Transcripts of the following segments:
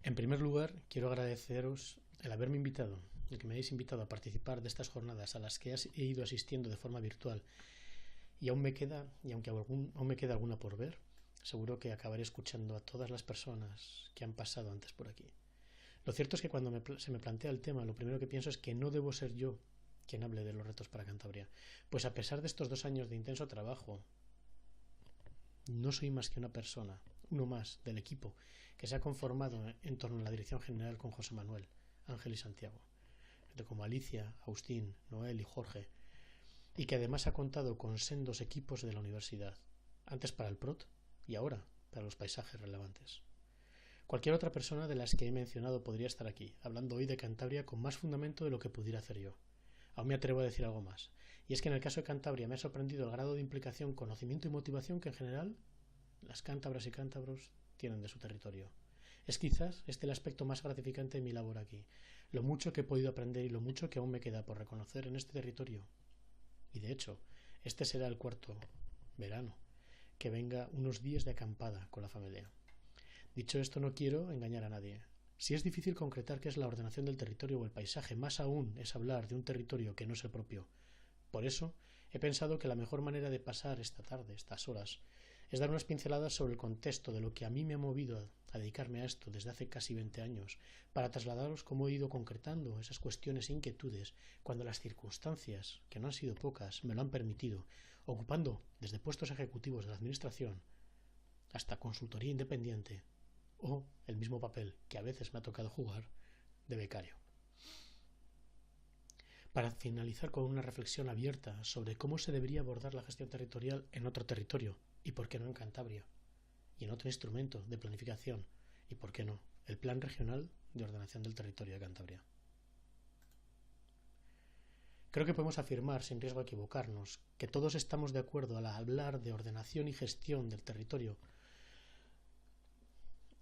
En primer lugar, quiero agradeceros el haberme invitado, el que me hayáis invitado a participar de estas jornadas a las que he ido asistiendo de forma virtual y aunque aún me queda alguna por ver, seguro que acabaré escuchando a todas las personas que han pasado antes por aquí. Lo cierto es que cuando se me plantea el tema, lo primero que pienso es que no debo ser yo quien hable de los retos para Cantabria, pues a pesar de estos 2 años de intenso trabajo, no soy más que una persona, uno más del equipo que se ha conformado en torno a la dirección general con José Manuel, Ángel y Santiago, gente como Alicia, Agustín, Noel y Jorge, y que además ha contado con sendos equipos de la universidad, antes para el PROT y ahora para los paisajes relevantes. Cualquier otra persona de las que he mencionado podría estar aquí, hablando hoy de Cantabria con más fundamento de lo que pudiera hacer yo. Aún me atrevo a decir algo más, y es que en el caso de Cantabria me ha sorprendido el grado de implicación, conocimiento y motivación que en general las cántabras y cántabros tienen de su territorio. Es quizás este el aspecto más gratificante de mi labor aquí, lo mucho que he podido aprender y lo mucho que aún me queda por reconocer en este territorio. Y de hecho, este será el cuarto verano que venga unos días de acampada con la familia. Dicho esto, no quiero engañar a nadie. Si es difícil concretar qué es la ordenación del territorio o el paisaje, más aún es hablar de un territorio que no es el propio. Por eso, he pensado que la mejor manera de pasar esta tarde, estas horas, es dar unas pinceladas sobre el contexto de lo que a mí me ha movido a dedicarme a esto desde hace casi 20 años, para trasladaros cómo he ido concretando esas cuestiones e inquietudes cuando las circunstancias, que no han sido pocas, me lo han permitido, ocupando desde puestos ejecutivos de la Administración hasta consultoría independiente, o el mismo papel que a veces me ha tocado jugar de becario. Para finalizar con una reflexión abierta sobre cómo se debería abordar la gestión territorial en otro territorio, y por qué no en Cantabria, y en otro instrumento de planificación, y por qué no, el Plan Regional de Ordenación del Territorio de Cantabria. Creo que podemos afirmar, sin riesgo a equivocarnos, que todos estamos de acuerdo al hablar de ordenación y gestión del territorio.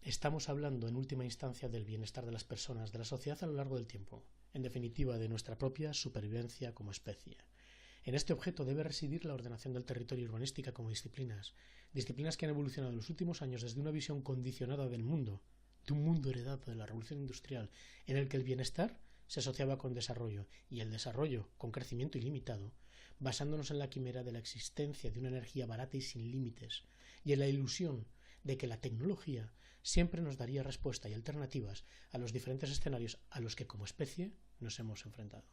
Estamos hablando en última instancia del bienestar de las personas, de la sociedad a lo largo del tiempo, en definitiva de nuestra propia supervivencia como especie. En este objeto debe residir la ordenación del territorio y urbanística como disciplinas que han evolucionado en los últimos años desde una visión condicionada del mundo, de un mundo heredado de la revolución industrial, en el que el bienestar se asociaba con desarrollo y el desarrollo con crecimiento ilimitado, basándonos en la quimera de la existencia de una energía barata y sin límites, y en la ilusión de que la tecnología siempre nos daría respuesta y alternativas a los diferentes escenarios a los que como especie nos hemos enfrentado.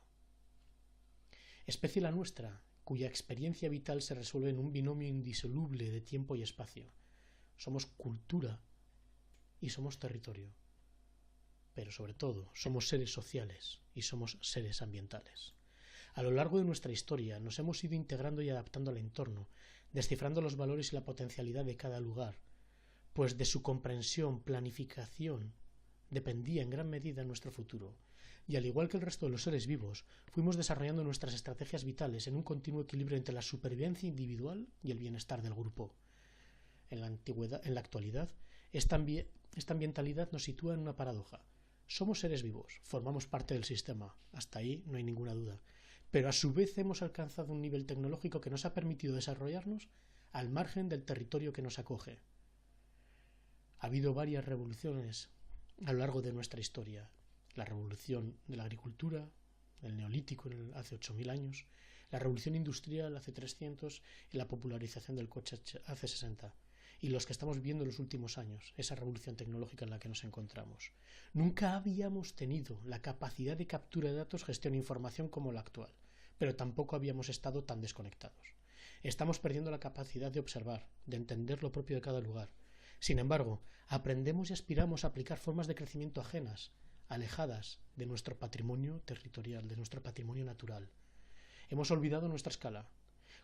Especie la nuestra, cuya experiencia vital se resuelve en un binomio indisoluble de tiempo y espacio. Somos cultura y somos territorio, pero sobre todo somos seres sociales y somos seres ambientales. A lo largo de nuestra historia nos hemos ido integrando y adaptando al entorno, descifrando los valores y la potencialidad de cada lugar, pues de su comprensión, planificación, dependía en gran medida nuestro futuro, y al igual que el resto de los seres vivos, fuimos desarrollando nuestras estrategias vitales en un continuo equilibrio entre la supervivencia individual y el bienestar del grupo. En la actualidad, esta ambientalidad nos sitúa en una paradoja. Somos seres vivos, formamos parte del sistema, hasta ahí no hay ninguna duda, pero a su vez hemos alcanzado un nivel tecnológico que nos ha permitido desarrollarnos al margen del territorio que nos acoge. Ha habido varias revoluciones a lo largo de nuestra historia. La revolución de la agricultura, el neolítico hace 8.000 años, la revolución industrial hace 300 y la popularización del coche hace 60. Y los que estamos viendo en los últimos años, esa revolución tecnológica en la que nos encontramos. Nunca habíamos tenido la capacidad de captura de datos, gestión e información como la actual, pero tampoco habíamos estado tan desconectados. Estamos perdiendo la capacidad de observar, de entender lo propio de cada lugar. Sin embargo, aprendemos y aspiramos a aplicar formas de crecimiento ajenas, alejadas de nuestro patrimonio territorial, de nuestro patrimonio natural. Hemos olvidado nuestra escala.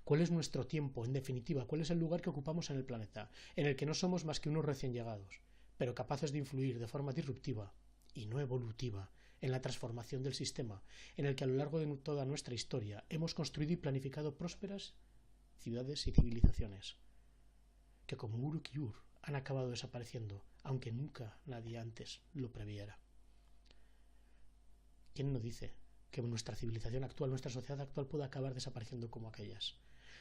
¿Cuál es nuestro tiempo? En definitiva, ¿cuál es el lugar que ocupamos en el planeta, en el que no somos más que unos recién llegados, pero capaces de influir de forma disruptiva y no evolutiva en la transformación del sistema, en el que a lo largo de toda nuestra historia hemos construido y planificado prósperas ciudades y civilizaciones, que como Uruk y Ur han acabado desapareciendo, aunque nunca nadie antes lo previera? ¿Quién no dice que nuestra civilización actual, nuestra sociedad actual pueda acabar desapareciendo como aquellas?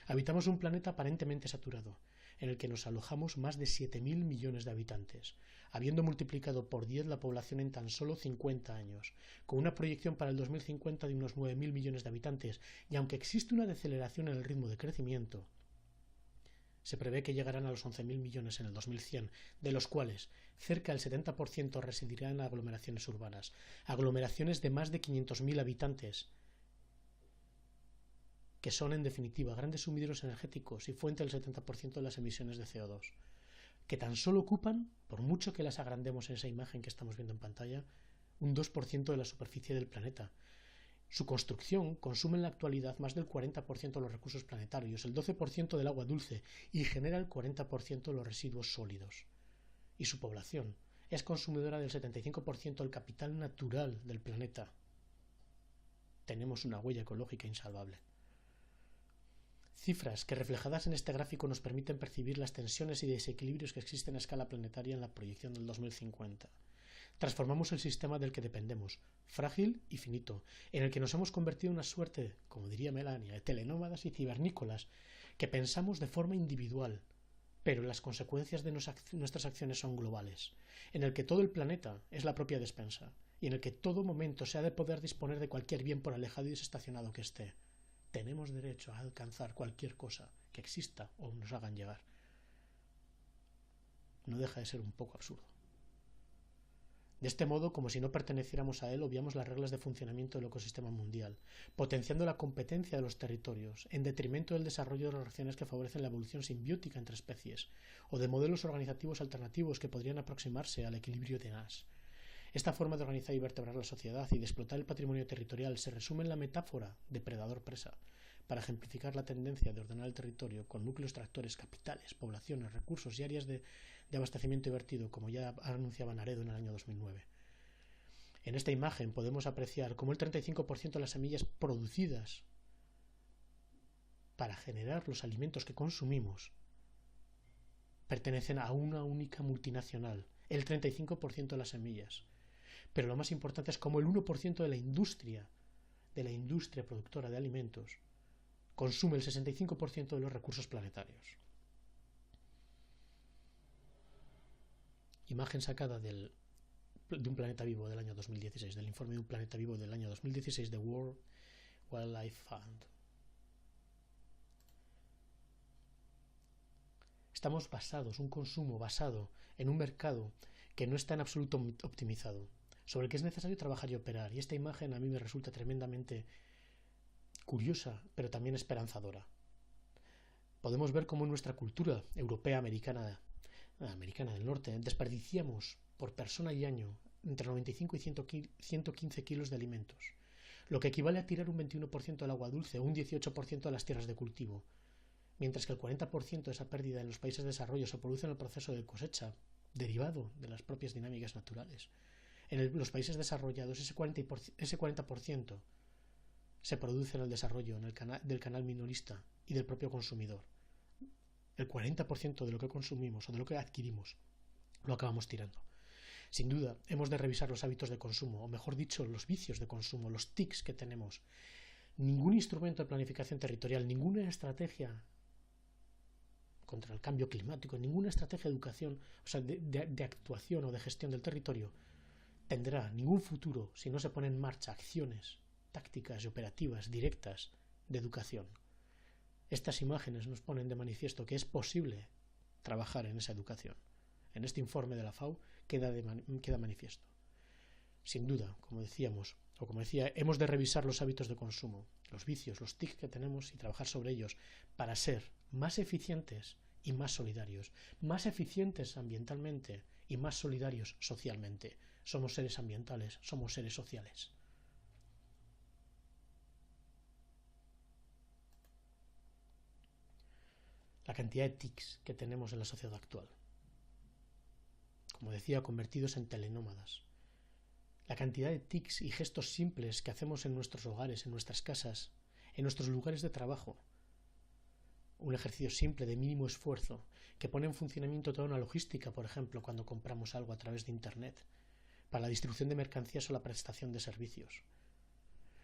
Habitamos un planeta aparentemente saturado, en el que nos alojamos más de 7.000 millones de habitantes, habiendo multiplicado por 10 la población en tan solo 50 años, con una proyección para el 2050 de unos 9.000 millones de habitantes, y aunque existe una deceleración en el ritmo de crecimiento, se prevé que llegarán a los 11.000 millones en el 2100, de los cuales cerca del 70% residirá en aglomeraciones urbanas, aglomeraciones de más de 500.000 habitantes, que son en definitiva grandes sumideros energéticos y fuente del 70% de las emisiones de CO2, que tan solo ocupan, por mucho que las agrandemos en esa imagen que estamos viendo en pantalla, un 2% de la superficie del planeta. Su construcción consume en la actualidad más del 40% de los recursos planetarios, el 12% del agua dulce y genera el 40% de los residuos sólidos. Y su población es consumidora del 75% del capital natural del planeta. Tenemos una huella ecológica insalvable. Cifras que reflejadas en este gráfico nos permiten percibir las tensiones y desequilibrios que existen a escala planetaria en la proyección del 2050. Transformamos el sistema del que dependemos, frágil y finito, en el que nos hemos convertido en una suerte, como diría Melania, de telenómadas y cibernícolas, que pensamos de forma individual, pero las consecuencias de nuestras acciones son globales, en el que todo el planeta es la propia despensa, y en el que todo momento se ha de poder disponer de cualquier bien por alejado y desestacionado que esté. Tenemos derecho a alcanzar cualquier cosa que exista o nos hagan llegar. No deja de ser un poco absurdo. De este modo, como si no perteneciéramos a él, obviamos las reglas de funcionamiento del ecosistema mundial, potenciando la competencia de los territorios, en detrimento del desarrollo de relaciones que favorecen la evolución simbiótica entre especies, o de modelos organizativos alternativos que podrían aproximarse al equilibrio de Nash. Esta forma de organizar y vertebrar la sociedad y de explotar el patrimonio territorial se resume en la metáfora depredador-presa, para ejemplificar la tendencia de ordenar el territorio con núcleos tractores, capitales, poblaciones, recursos y áreas de abastecimiento y vertido, como ya anunciaba Naredo en el año 2009. En esta imagen podemos apreciar cómo el 35% de las semillas producidas para generar los alimentos que consumimos pertenecen a una única multinacional, el 35% de las semillas. Pero lo más importante es cómo el 1% de la industria productora de alimentos, consume el 65% de los recursos planetarios. Imagen sacada de un planeta vivo del año 2016, del informe de un planeta vivo del año 2016 de World Wildlife Fund. Estamos basados, un consumo basado en un mercado que no está en absoluto optimizado, sobre el que es necesario trabajar y operar, y esta imagen a mí me resulta tremendamente curiosa, pero también esperanzadora. Podemos ver cómo en nuestra cultura europea, americana del norte, desperdiciamos por persona y año entre 95 y 115 kilos de alimentos, lo que equivale a tirar un 21% del agua dulce o un 18% de las tierras de cultivo, mientras que el 40% de esa pérdida en los países de desarrollo se produce en el proceso de cosecha, derivado de las propias dinámicas naturales. En los países desarrollados ese 40% se produce en el desarrollo del canal minorista y del propio consumidor. El 40% de lo que consumimos o de lo que adquirimos lo acabamos tirando. Sin duda, hemos de revisar los hábitos de consumo, o mejor dicho, los vicios de consumo, los tics que tenemos. Ningún instrumento de planificación territorial, ninguna estrategia contra el cambio climático, ninguna estrategia de educación, de actuación o de gestión del territorio, tendrá ningún futuro si no se ponen en marcha acciones tácticas y operativas directas de educación. Estas imágenes nos ponen de manifiesto que es posible trabajar en esa educación. En este informe de la FAO queda manifiesto. Sin duda, como decía, hemos de revisar los hábitos de consumo, los vicios, los tics que tenemos y trabajar sobre ellos para ser más eficientes y más solidarios. Más eficientes ambientalmente y más solidarios socialmente. Somos seres ambientales, somos seres sociales. La cantidad de tics que tenemos en la sociedad actual. Como decía, convertidos en telenómadas. La cantidad de tics y gestos simples que hacemos en nuestros hogares, en nuestras casas, en nuestros lugares de trabajo. Un ejercicio simple de mínimo esfuerzo que pone en funcionamiento toda una logística, por ejemplo, cuando compramos algo a través de Internet, para la distribución de mercancías o la prestación de servicios.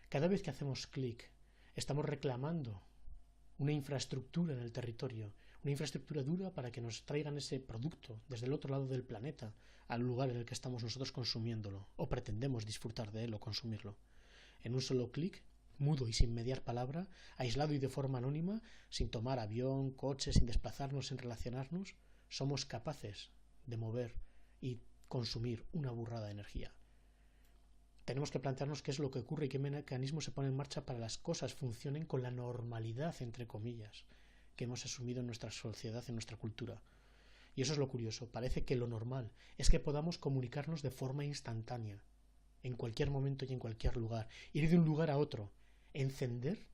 Cada vez que hacemos clic, estamos reclamando una infraestructura en el territorio, una infraestructura dura para que nos traigan ese producto desde el otro lado del planeta al lugar en el que estamos nosotros consumiéndolo, o pretendemos disfrutar de él o consumirlo. En un solo clic, mudo y sin mediar palabra, aislado y de forma anónima, sin tomar avión, coche, sin desplazarnos, sin relacionarnos, somos capaces de mover y consumir una burrada de energía. Tenemos que plantearnos qué es lo que ocurre y qué mecanismos se ponen en marcha para que las cosas funcionen con la normalidad, entre comillas, que hemos asumido en nuestra sociedad, en nuestra cultura. Y eso es lo curioso. Parece que lo normal es que podamos comunicarnos de forma instantánea, en cualquier momento y en cualquier lugar, ir de un lugar a otro, encender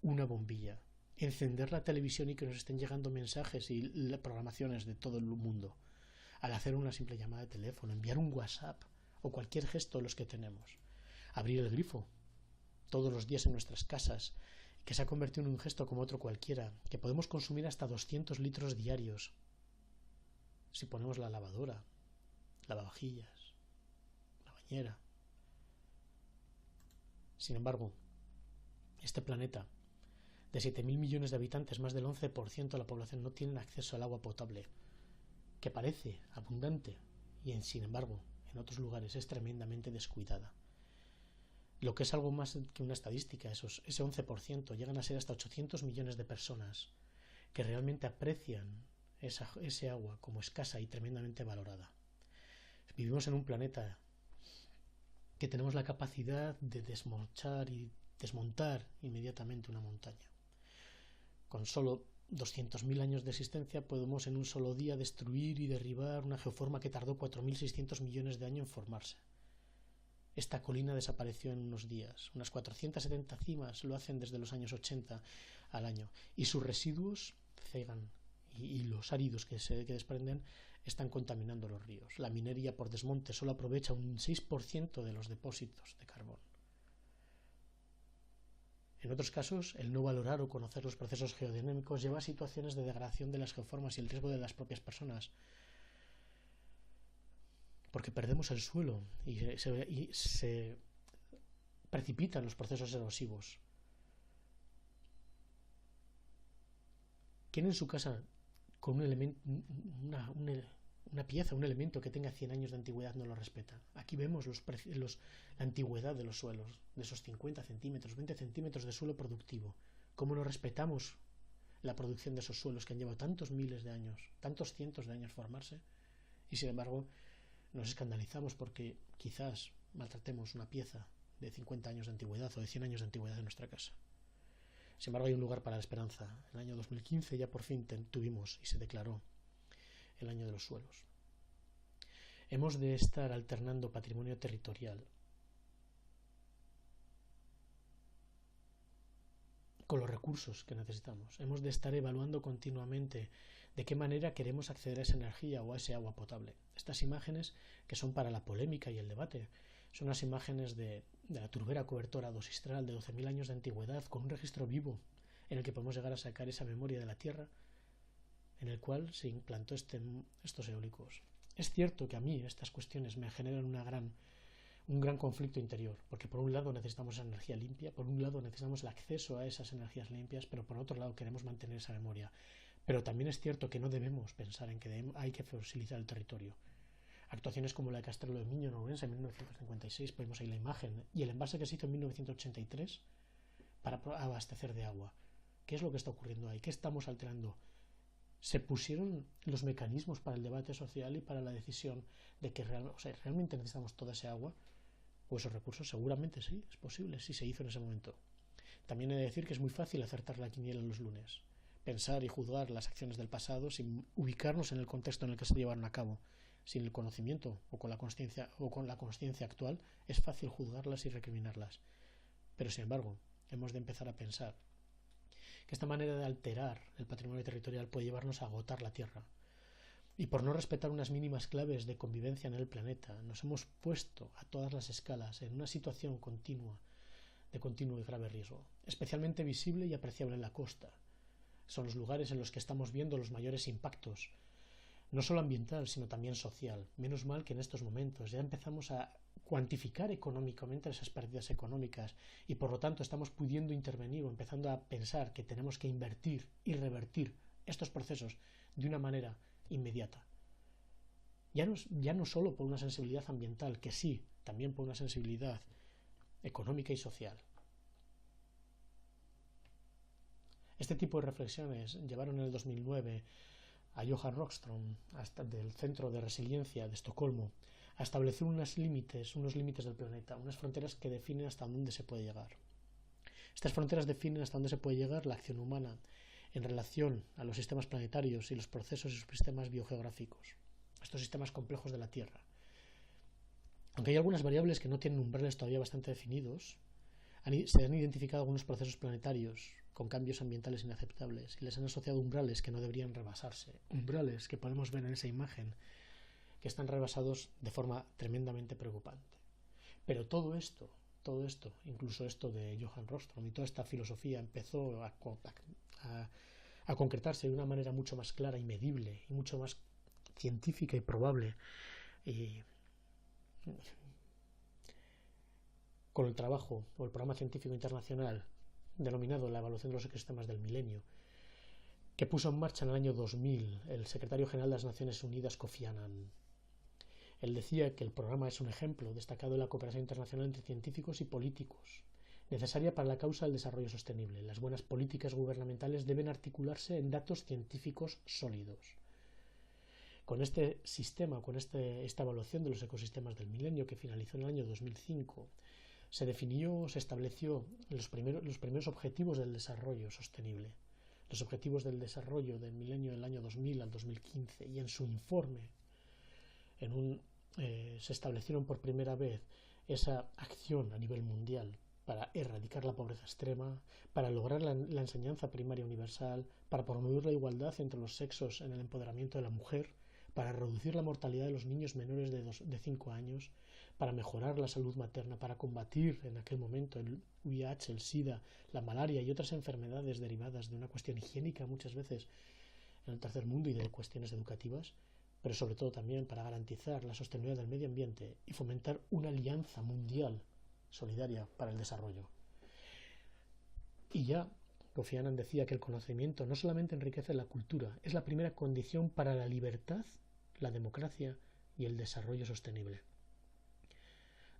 una bombilla, encender la televisión y que nos estén llegando mensajes y programaciones de todo el mundo, al hacer una simple llamada de teléfono, enviar un WhatsApp o cualquier gesto de los que tenemos, abrir el grifo todos los días en nuestras casas, que se ha convertido en un gesto como otro cualquiera, que podemos consumir hasta 200 litros diarios si ponemos la lavadora, lavavajillas, la bañera. Sin embargo, este planeta, de 7.000 millones de habitantes, más del 11% de la población no tienen acceso al agua potable, que parece abundante y sin embargo en otros lugares es tremendamente descuidada. Lo que es algo más que una estadística, ese 11% llegan a ser hasta 800 millones de personas que realmente aprecian ese agua como escasa y tremendamente valorada. Vivimos en un planeta que tenemos la capacidad de desmontar inmediatamente una montaña. Con solo 200.000 años de existencia podemos en un solo día destruir y derribar una geoforma que tardó 4.600 millones de años en formarse. Esta colina desapareció en unos días. Unas 470 cimas lo hacen desde los años 80 al año. Y sus residuos cegan y los áridos que desprenden están contaminando los ríos. La minería por desmonte solo aprovecha un 6% de los depósitos de carbón. En otros casos, el no valorar o conocer los procesos geodinámicos lleva a situaciones de degradación de las geoformas y el riesgo de las propias personas, porque perdemos el suelo y se precipitan los procesos erosivos. ¿Quién en su casa con un elemento, una pieza, un elemento que tenga 100 años de antigüedad no lo respeta? Aquí vemos la antigüedad de los suelos, de esos 50 centímetros, 20 centímetros de suelo productivo. ¿Cómo no respetamos la producción de esos suelos que han llevado tantos miles de años, tantos cientos de años formarse? Y sin embargo, nos escandalizamos porque quizás maltratemos una pieza de 50 años de antigüedad o de 100 años de antigüedad en nuestra casa. Sin embargo, hay un lugar para la esperanza. En el año 2015 ya por fin tuvimos y se declaró el año de los suelos. Hemos de estar alternando patrimonio territorial con los recursos que necesitamos. Hemos de estar evaluando continuamente de qué manera queremos acceder a esa energía o a ese agua potable. Estas imágenes, que son para la polémica y el debate, son las imágenes de la turbera cobertora dosistral de 12.000 años de antigüedad, con un registro vivo en el que podemos llegar a sacar esa memoria de la Tierra en el cual se implantó estos eólicos. Es cierto que a mí estas cuestiones me generan un gran conflicto interior, porque por un lado necesitamos esa energía limpia, por un lado necesitamos el acceso a esas energías limpias, pero por otro lado queremos mantener esa memoria. Pero también es cierto que no debemos pensar en que hay que fosilizar el territorio. Actuaciones como la de Castrelo de Miño en Ourense en 1956, vemos ahí la imagen, y el embalse que se hizo en 1983 para abastecer de agua. ¿Qué es lo que está ocurriendo ahí? ¿Qué estamos alterando? ¿Se pusieron los mecanismos para el debate social y para la decisión de que realmente necesitamos toda esa agua o esos recursos? Seguramente sí, es posible, sí se hizo en ese momento. También he de decir que es muy fácil acertar la quiniela los lunes, pensar y juzgar las acciones del pasado sin ubicarnos en el contexto en el que se llevaron a cabo. Sin el conocimiento o con la consciencia actual es fácil juzgarlas y recriminarlas. Pero sin embargo, hemos de empezar a pensar que esta manera de alterar el patrimonio territorial puede llevarnos a agotar la Tierra. Y por no respetar unas mínimas claves de convivencia en el planeta, nos hemos puesto a todas las escalas en una situación de continuo y grave riesgo, especialmente visible y apreciable en la costa. Son los lugares en los que estamos viendo los mayores impactos, no solo ambiental, sino también social. Menos mal que en estos momentos ya empezamos a cuantificar económicamente esas pérdidas económicas y por lo tanto estamos pudiendo intervenir o empezando a pensar que tenemos que invertir y revertir estos procesos de una manera inmediata. Ya no solo por una sensibilidad ambiental, que sí, también por una sensibilidad económica y social. Este tipo de reflexiones llevaron en el 2009 a Johan Rockström, del Centro de Resiliencia de Estocolmo, a establecer unos límites del planeta, unas fronteras que definen hasta dónde se puede llegar. Estas fronteras definen hasta dónde se puede llegar la acción humana en relación a los sistemas planetarios y los procesos y sus sistemas biogeográficos, estos sistemas complejos de la Tierra. Aunque hay algunas variables que no tienen umbrales todavía bastante definidos, se han identificado algunos procesos planetarios con cambios ambientales inaceptables y les han asociado umbrales que no deberían rebasarse, umbrales que podemos ver en esa imagen que están rebasados de forma tremendamente preocupante. Pero todo esto, incluso esto de Johan Rockström y toda esta filosofía empezó a concretarse de una manera mucho más clara y medible y mucho más científica y probable con el trabajo o el programa científico internacional denominado la evaluación de los ecosistemas del milenio, que puso en marcha en el año 2000 el secretario general de las Naciones Unidas, Kofi Annan. Él decía que el programa es un ejemplo destacado de la cooperación internacional entre científicos y políticos, necesaria para la causa del desarrollo sostenible. Las buenas políticas gubernamentales deben articularse en datos científicos sólidos. Con este sistema, con esta evaluación de los ecosistemas del milenio que finalizó en el año 2005, se estableció los primeros objetivos del desarrollo sostenible, los objetivos del desarrollo del milenio del año 2000 al 2015, y en su informe se establecieron por primera vez esa acción a nivel mundial para erradicar la pobreza extrema, para lograr la enseñanza primaria universal, para promover la igualdad entre los sexos en el empoderamiento de la mujer, para reducir la mortalidad de los niños menores de 5 años, para mejorar la salud materna, para combatir en aquel momento el VIH, el SIDA, la malaria y otras enfermedades derivadas de una cuestión higiénica muchas veces en el tercer mundo y de cuestiones educativas, pero sobre todo también para garantizar la sostenibilidad del medio ambiente y fomentar una alianza mundial solidaria para el desarrollo. Y ya Kofi Annan decía que el conocimiento no solamente enriquece la cultura, es la primera condición para la libertad, la democracia y el desarrollo sostenible.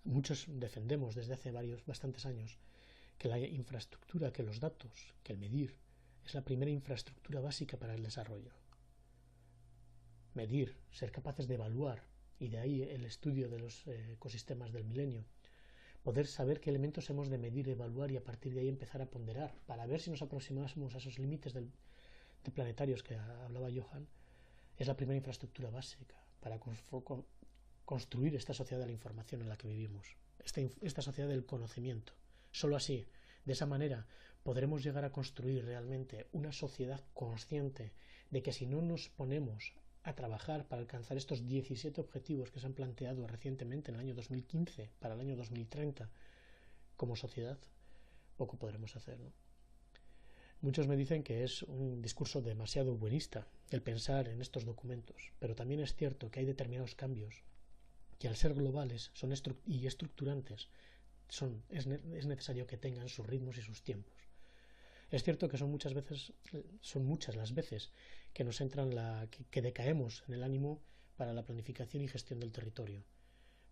Muchos defendemos desde hace bastantes años que la infraestructura, que los datos, que el medir, es la primera infraestructura básica para el desarrollo. Medir, ser capaces de evaluar, y de ahí el estudio de los ecosistemas del milenio, poder saber qué elementos hemos de medir, evaluar y a partir de ahí empezar a ponderar para ver si nos aproximamos a esos límites de planetarios que hablaba Johan, es la primera infraestructura básica para construir esta sociedad de la información en la que vivimos, esta sociedad del conocimiento. Solo así, de esa manera, podremos llegar a construir realmente una sociedad consciente de que si no nos ponemos a trabajar para alcanzar estos 17 objetivos que se han planteado recientemente en el año 2015 para el año 2030 como sociedad, poco podremos hacer, ¿no? Muchos me dicen que es un discurso demasiado buenista el pensar en estos documentos, pero también es cierto que hay determinados cambios que al ser globales y estructurantes es necesario que tengan sus ritmos y sus tiempos. Es cierto que son muchas las veces que nos entran que decaemos en el ánimo para la planificación y gestión del territorio.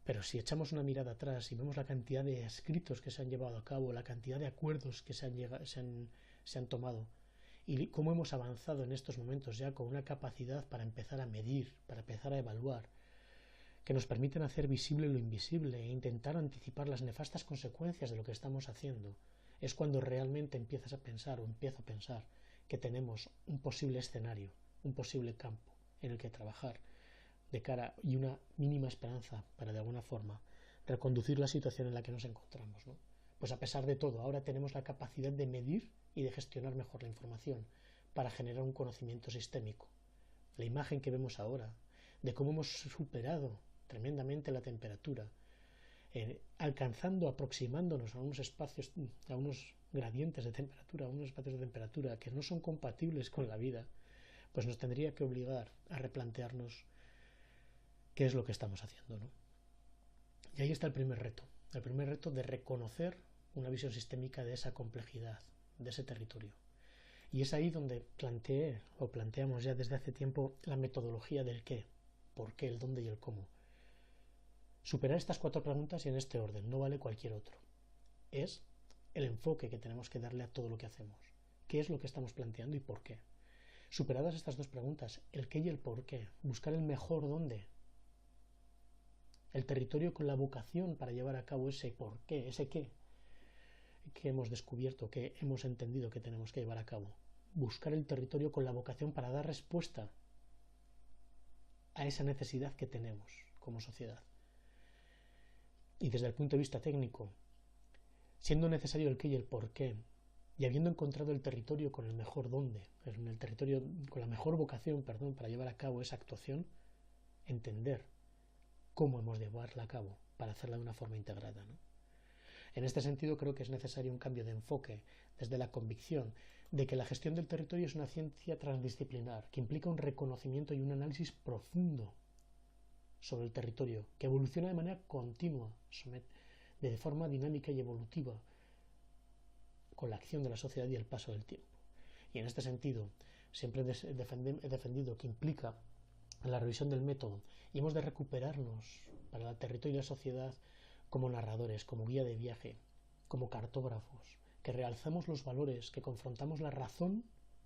Pero si echamos una mirada atrás y vemos la cantidad de escritos que se han llevado a cabo, la cantidad de acuerdos que se han tomado y cómo hemos avanzado en estos momentos ya con una capacidad para empezar a medir, para empezar a evaluar, que nos permiten hacer visible lo invisible e intentar anticipar las nefastas consecuencias de lo que estamos haciendo, es cuando realmente empiezo a pensar que tenemos un posible escenario, un posible campo en el que trabajar de cara y una mínima esperanza para de alguna forma reconducir la situación en la que nos encontramos, ¿no? Pues a pesar de todo, ahora tenemos la capacidad de medir y de gestionar mejor la información para generar un conocimiento sistémico. La imagen que vemos ahora de cómo hemos superado tremendamente la temperatura, aproximándonos a unos espacios, a unos gradientes de temperatura, a unos espacios de temperatura que no son compatibles con la vida, pues nos tendría que obligar a replantearnos qué es lo que estamos haciendo, ¿no? Y ahí está el primer reto de reconocer una visión sistémica de esa complejidad, de ese territorio. Y es ahí donde planteamos ya desde hace tiempo la metodología del qué, por qué, el dónde y el cómo. Superar estas 4 preguntas y en este orden, no vale cualquier otro. Es el enfoque que tenemos que darle a todo lo que hacemos. ¿Qué es lo que estamos planteando y por qué? Superadas estas 2 preguntas, el qué y el por qué, buscar el mejor dónde. El territorio con la vocación para llevar a cabo ese por qué, ese qué que hemos descubierto, que hemos entendido que tenemos que llevar a cabo. Buscar el territorio con la vocación para dar respuesta a esa necesidad que tenemos como sociedad. Y desde el punto de vista técnico, siendo necesario el qué y el por qué, y habiendo encontrado el territorio con el mejor dónde, en el territorio con la mejor vocación, para llevar a cabo esa actuación, entender cómo hemos de llevarla a cabo para hacerla de una forma integrada, ¿no? En este sentido, creo que es necesario un cambio de enfoque desde la convicción de que la gestión del territorio es una ciencia transdisciplinar que implica un reconocimiento y un análisis profundo sobre el territorio, que evoluciona de manera continua, de forma dinámica y evolutiva, con la acción de la sociedad y el paso del tiempo. Y en este sentido, siempre he defendido que implica la revisión del método y hemos de recuperarnos para el territorio y la sociedad como narradores, como guía de viaje, como cartógrafos, que realzamos los valores, que confrontamos la razón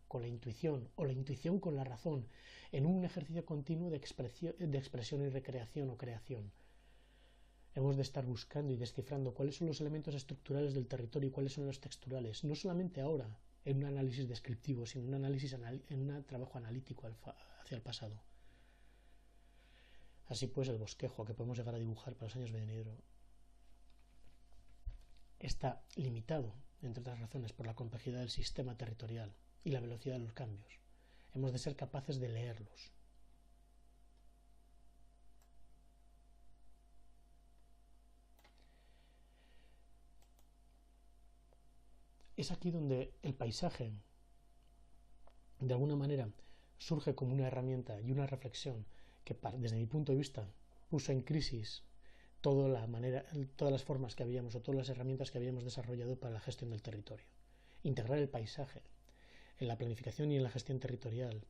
con la intuición o la intuición con la razón en un ejercicio continuo de expresión y recreación o creación. Hemos de estar buscando y descifrando cuáles son los elementos estructurales del territorio y cuáles son los texturales, no solamente ahora en un análisis descriptivo, sino en un trabajo analítico hacia el pasado. Así pues, el bosquejo que podemos llegar a dibujar para los años venideros está limitado, entre otras razones, por la complejidad del sistema territorial y la velocidad de los cambios. Hemos de ser capaces de leerlos. Es aquí donde el paisaje, de alguna manera, surge como una herramienta y una reflexión que, desde mi punto de vista, puso en crisis todas las formas que habíamos o todas las herramientas que habíamos desarrollado para la gestión del territorio. Integrar el paisaje en la planificación y en la gestión territorial,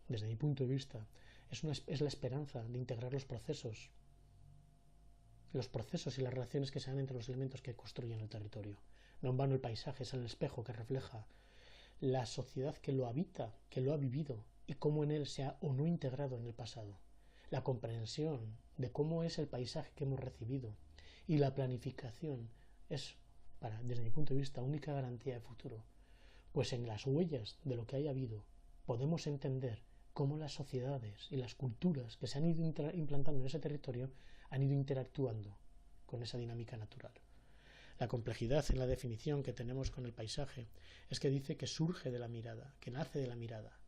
desde mi punto de vista, es la esperanza de integrar los procesos y las relaciones que se dan entre los elementos que construyen el territorio. No en vano el paisaje es el espejo que refleja la sociedad que lo habita, que lo ha vivido y cómo en él se ha o no integrado en el pasado. La comprensión de cómo es el paisaje que hemos recibido y la planificación es, desde mi punto de vista, única garantía de futuro, pues en las huellas de lo que haya habido podemos entender cómo las sociedades y las culturas que se han ido implantando en ese territorio han ido interactuando con esa dinámica natural. La complejidad en la definición que tenemos con el paisaje es que dice que surge de la mirada, que nace de la mirada,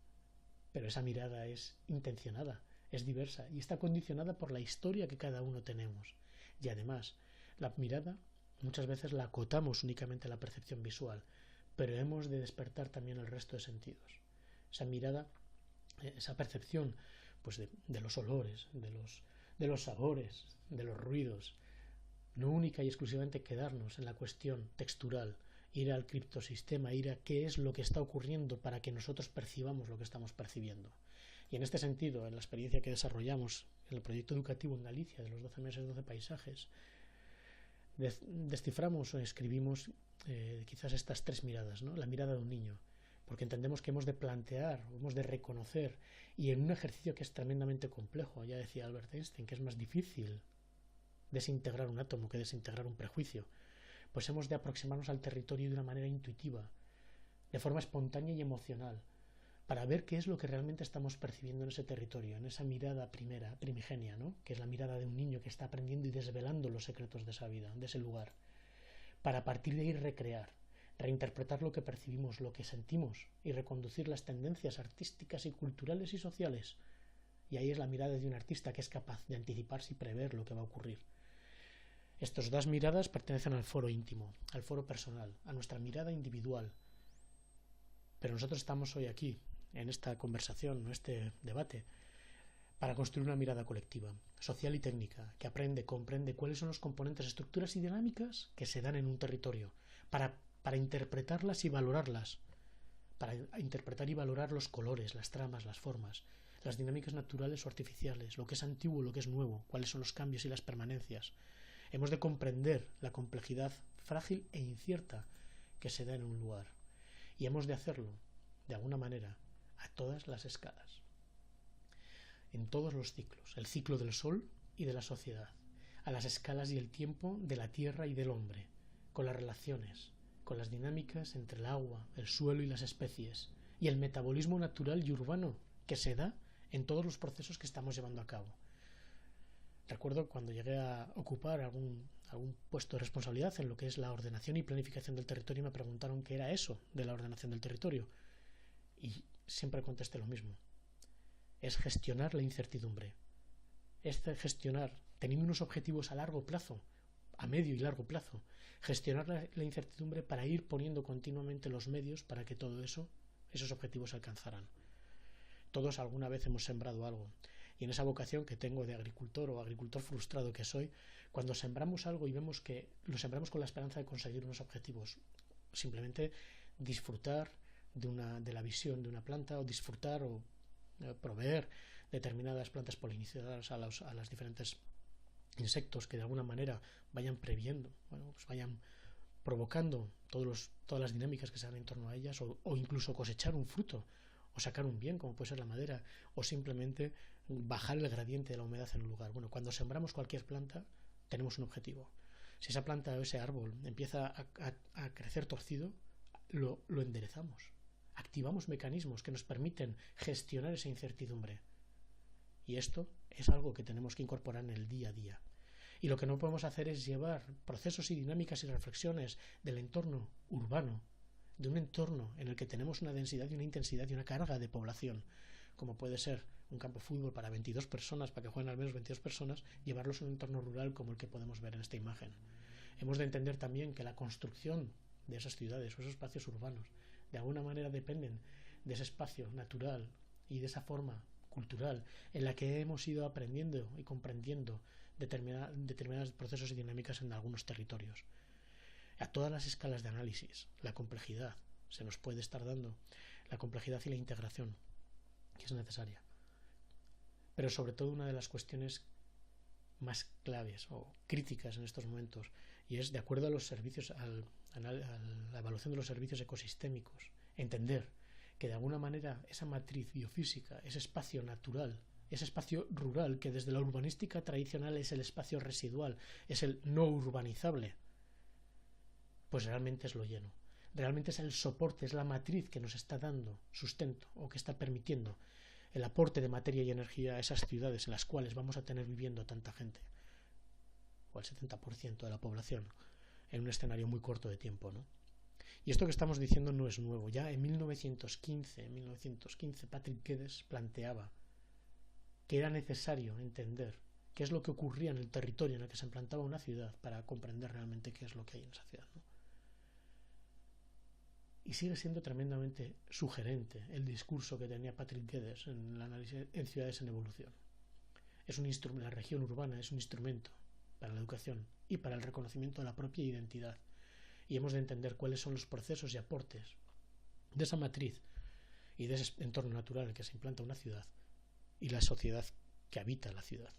pero esa mirada es intencionada, es diversa y está condicionada por la historia que cada uno tenemos. Y además, la mirada muchas veces la acotamos únicamente a la percepción visual, pero hemos de despertar también el resto de sentidos. Esa mirada, esa percepción pues de los olores, de los sabores, de los ruidos, no única y exclusivamente quedarnos en la cuestión textural, ir al criptosistema, ir a qué es lo que está ocurriendo para que nosotros percibamos lo que estamos percibiendo. Y en este sentido, en la experiencia que desarrollamos en el proyecto educativo en Galicia de los 12 meses, 12 paisajes, desciframos o escribimos quizás estas 3 miradas, ¿no? La mirada de un niño, porque entendemos que hemos de plantear, hemos de reconocer, y en un ejercicio que es tremendamente complejo, ya decía Albert Einstein, que es más difícil desintegrar un átomo que desintegrar un prejuicio, pues hemos de aproximarnos al territorio de una manera intuitiva, de forma espontánea y emocional, para ver qué es lo que realmente estamos percibiendo en ese territorio, en esa mirada primigenia, ¿no? Que es la mirada de un niño que está aprendiendo y desvelando los secretos de esa vida, de ese lugar, para a partir de ahí recrear, reinterpretar lo que percibimos, lo que sentimos y reconducir las tendencias artísticas y culturales y sociales. Y ahí es la mirada de un artista que es capaz de anticiparse y prever lo que va a ocurrir. Estas 2 miradas pertenecen al foro íntimo, al foro personal, a nuestra mirada individual. Pero nosotros estamos hoy aquí, en esta conversación, en este debate, para construir una mirada colectiva, social y técnica, que comprende cuáles son los componentes, estructuras y dinámicas que se dan en un territorio, para interpretarlas y valorarlas, para interpretar y valorar los colores, las tramas, las formas, las dinámicas naturales o artificiales, lo que es antiguo, lo que es nuevo, cuáles son los cambios y las permanencias. Hemos de comprender la complejidad frágil e incierta que se da en un lugar, y hemos de hacerlo, de alguna manera, a todas las escalas, en todos los ciclos, el ciclo del sol y de la sociedad, a las escalas y el tiempo de la tierra y del hombre, con las relaciones, con las dinámicas entre el agua, el suelo y las especies, y el metabolismo natural y urbano que se da en todos los procesos que estamos llevando a cabo. Recuerdo cuando llegué a ocupar algún puesto de responsabilidad en lo que es la ordenación y planificación del territorio, me preguntaron qué era eso de la ordenación del territorio, y siempre contesté lo mismo: es gestionar la incertidumbre, es gestionar, teniendo unos objetivos a largo plazo, a medio y largo plazo, gestionar la incertidumbre para ir poniendo continuamente los medios para que todo eso, esos objetivos se alcanzaran. Todos alguna vez hemos sembrado algo, y en esa vocación que tengo de agricultor o agricultor frustrado que soy, cuando sembramos algo y vemos que lo sembramos con la esperanza de conseguir unos objetivos, simplemente disfrutar de la visión de una planta, o disfrutar o proveer determinadas plantas polinizadoras a los diferentes insectos que de alguna manera vayan previendo, vayan provocando todas las dinámicas que se dan en torno a ellas, o incluso cosechar un fruto o sacar un bien, como puede ser la madera, o simplemente bajar el gradiente de la humedad en un lugar. Bueno, cuando sembramos cualquier planta tenemos un objetivo. Si esa planta o ese árbol empieza a crecer torcido, lo enderezamos, activamos mecanismos que nos permiten gestionar esa incertidumbre, y esto es algo que tenemos que incorporar en el día a día. Y lo que no podemos hacer es llevar procesos y dinámicas y reflexiones del entorno urbano, de un entorno en el que tenemos una densidad y una intensidad y una carga de población, como puede ser un campo de fútbol para 22 personas, para que jueguen al menos 22 personas, llevarlos a un entorno rural como el que podemos ver en esta imagen. Hemos de entender también que la construcción de esas ciudades o esos espacios urbanos de alguna manera dependen de ese espacio natural y de esa forma cultural en la que hemos ido aprendiendo y comprendiendo determinados procesos y dinámicas en algunos territorios. A todas las escalas de análisis, la complejidad se nos puede estar dando, la complejidad y la integración que es necesaria. Pero sobre todo una de las cuestiones más claves o críticas en estos momentos, y es de acuerdo a los servicios, a la evaluación de los servicios ecosistémicos, entender que de alguna manera esa matriz biofísica, ese espacio natural, ese espacio rural, que desde la urbanística tradicional es el espacio residual, es el no urbanizable, pues realmente es lo lleno. Realmente es el soporte, es la matriz que nos está dando sustento, o que está permitiendo el aporte de materia y energía a esas ciudades en las cuales vamos a tener viviendo tanta gente, o el 70% de la población, en un escenario muy corto de tiempo, ¿no? Y esto que estamos diciendo no es nuevo. Ya en 1915 Patrick Geddes planteaba que era necesario entender qué es lo que ocurría en el territorio en el que se implantaba una ciudad para comprender realmente qué es lo que hay en esa ciudad, ¿no? Y sigue siendo tremendamente sugerente el discurso que tenía Patrick Geddes en el análisis en ciudades en evolución. Es un instrumento, la región urbana es un instrumento para la educación y para el reconocimiento de la propia identidad. Y hemos de entender cuáles son los procesos y aportes de esa matriz y de ese entorno natural en el que se implanta una ciudad y la sociedad que habita la ciudad.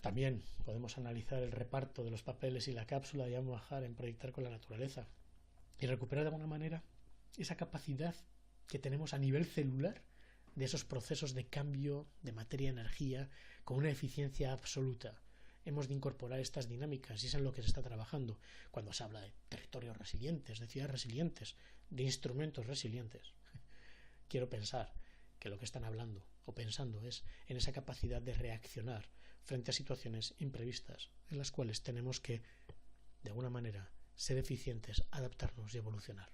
También podemos analizar el reparto de los papeles y la cápsula de Jan Mahar en Proyectar con la Naturaleza y recuperar de alguna manera esa capacidad que tenemos a nivel celular de esos procesos de cambio de materia-energía con una eficiencia absoluta. Hemos de incorporar estas dinámicas y es en lo que se está trabajando cuando se habla de territorios resilientes, de ciudades resilientes, de instrumentos resilientes. Quiero pensar que lo que están hablando o pensando es en esa capacidad de reaccionar frente a situaciones imprevistas en las cuales tenemos que, de alguna manera, ser eficientes, adaptarnos y evolucionar.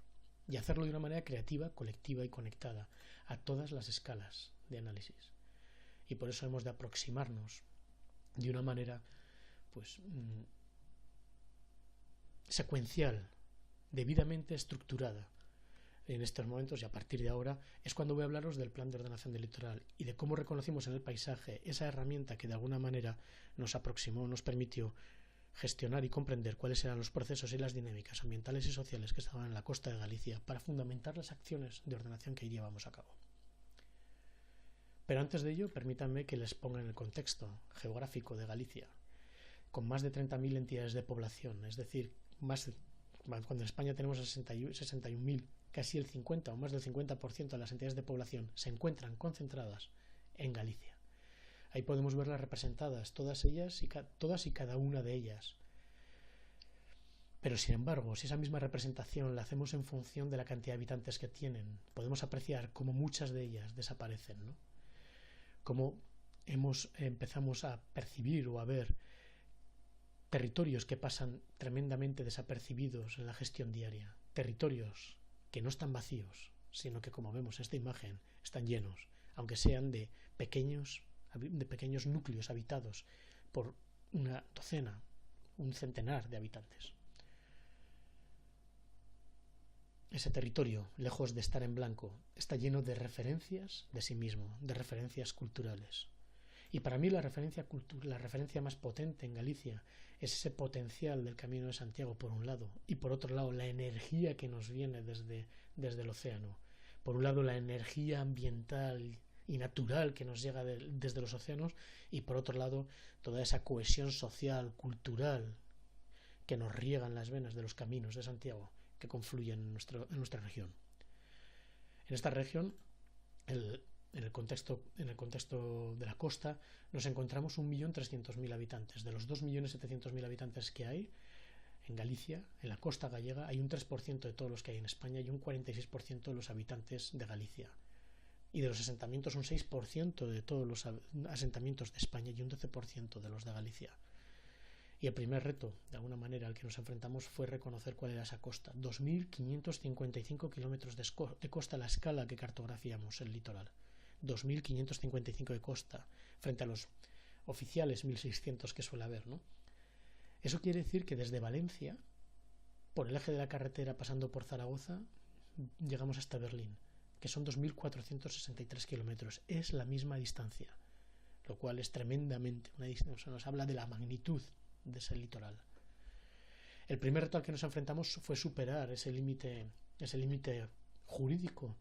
Y hacerlo de una manera creativa, colectiva y conectada a todas las escalas de análisis. Y por eso hemos de aproximarnos de una manera secuencial, debidamente estructurada en estos momentos y a partir de ahora es cuando voy a hablaros del plan de ordenación del litoral y de cómo reconocimos en el paisaje esa herramienta que de alguna manera nos aproximó, nos permitió gestionar y comprender cuáles eran los procesos y las dinámicas ambientales y sociales que estaban en la costa de Galicia para fundamentar las acciones de ordenación que llevamos a cabo. Pero antes de ello, permítanme que les ponga en el contexto geográfico de Galicia, con más de 30.000 entidades de población, es decir, cuando en España tenemos 61.000, casi el 50 o más del 50% de las entidades de población se encuentran concentradas en Galicia. Ahí podemos verlas representadas, todas y cada una de ellas. Pero sin embargo, si esa misma representación la hacemos en función de la cantidad de habitantes que tienen, podemos apreciar cómo muchas de ellas desaparecen, ¿no? Cómo empezamos a percibir o a ver territorios que pasan tremendamente desapercibidos en la gestión diaria, territorios que no están vacíos, sino que, como vemos en esta imagen, están llenos, aunque sean de pequeños núcleos habitados por una docena, un centenar de habitantes. Ese territorio, lejos de estar en blanco, está lleno de referencias de sí mismo, de referencias culturales. Y para mí la referencia más potente en Galicia es ese potencial del Camino de Santiago por un lado, y por otro lado la energía que nos viene desde el océano. Por un lado la energía ambiental y natural que nos llega desde los océanos, y por otro lado toda esa cohesión social, cultural que nos riega en las venas de los caminos de Santiago que confluyen en nuestra región. En esta región, en el contexto de la costa, nos encontramos 1.300.000 habitantes. De los 2.700.000 habitantes que hay en Galicia, en la costa gallega, hay un 3% de todos los que hay en España y un 46% de los habitantes de Galicia. Y de los asentamientos, un 6% de todos los asentamientos de España y un 12% de los de Galicia. Y el primer reto, de alguna manera, al que nos enfrentamos fue reconocer cuál era esa costa. 2.555 kilómetros de costa a la escala que cartografiamos el litoral. 2.555 de costa, frente a los oficiales 1.600 que suele haber, ¿no? Eso quiere decir que desde Valencia, por el eje de la carretera pasando por Zaragoza, llegamos hasta Berlín, que son 2.463 kilómetros. Es la misma distancia, lo cual es tremendamente una distancia. Nos habla de la magnitud de ese litoral. El primer reto al que nos enfrentamos fue superar ese límite jurídico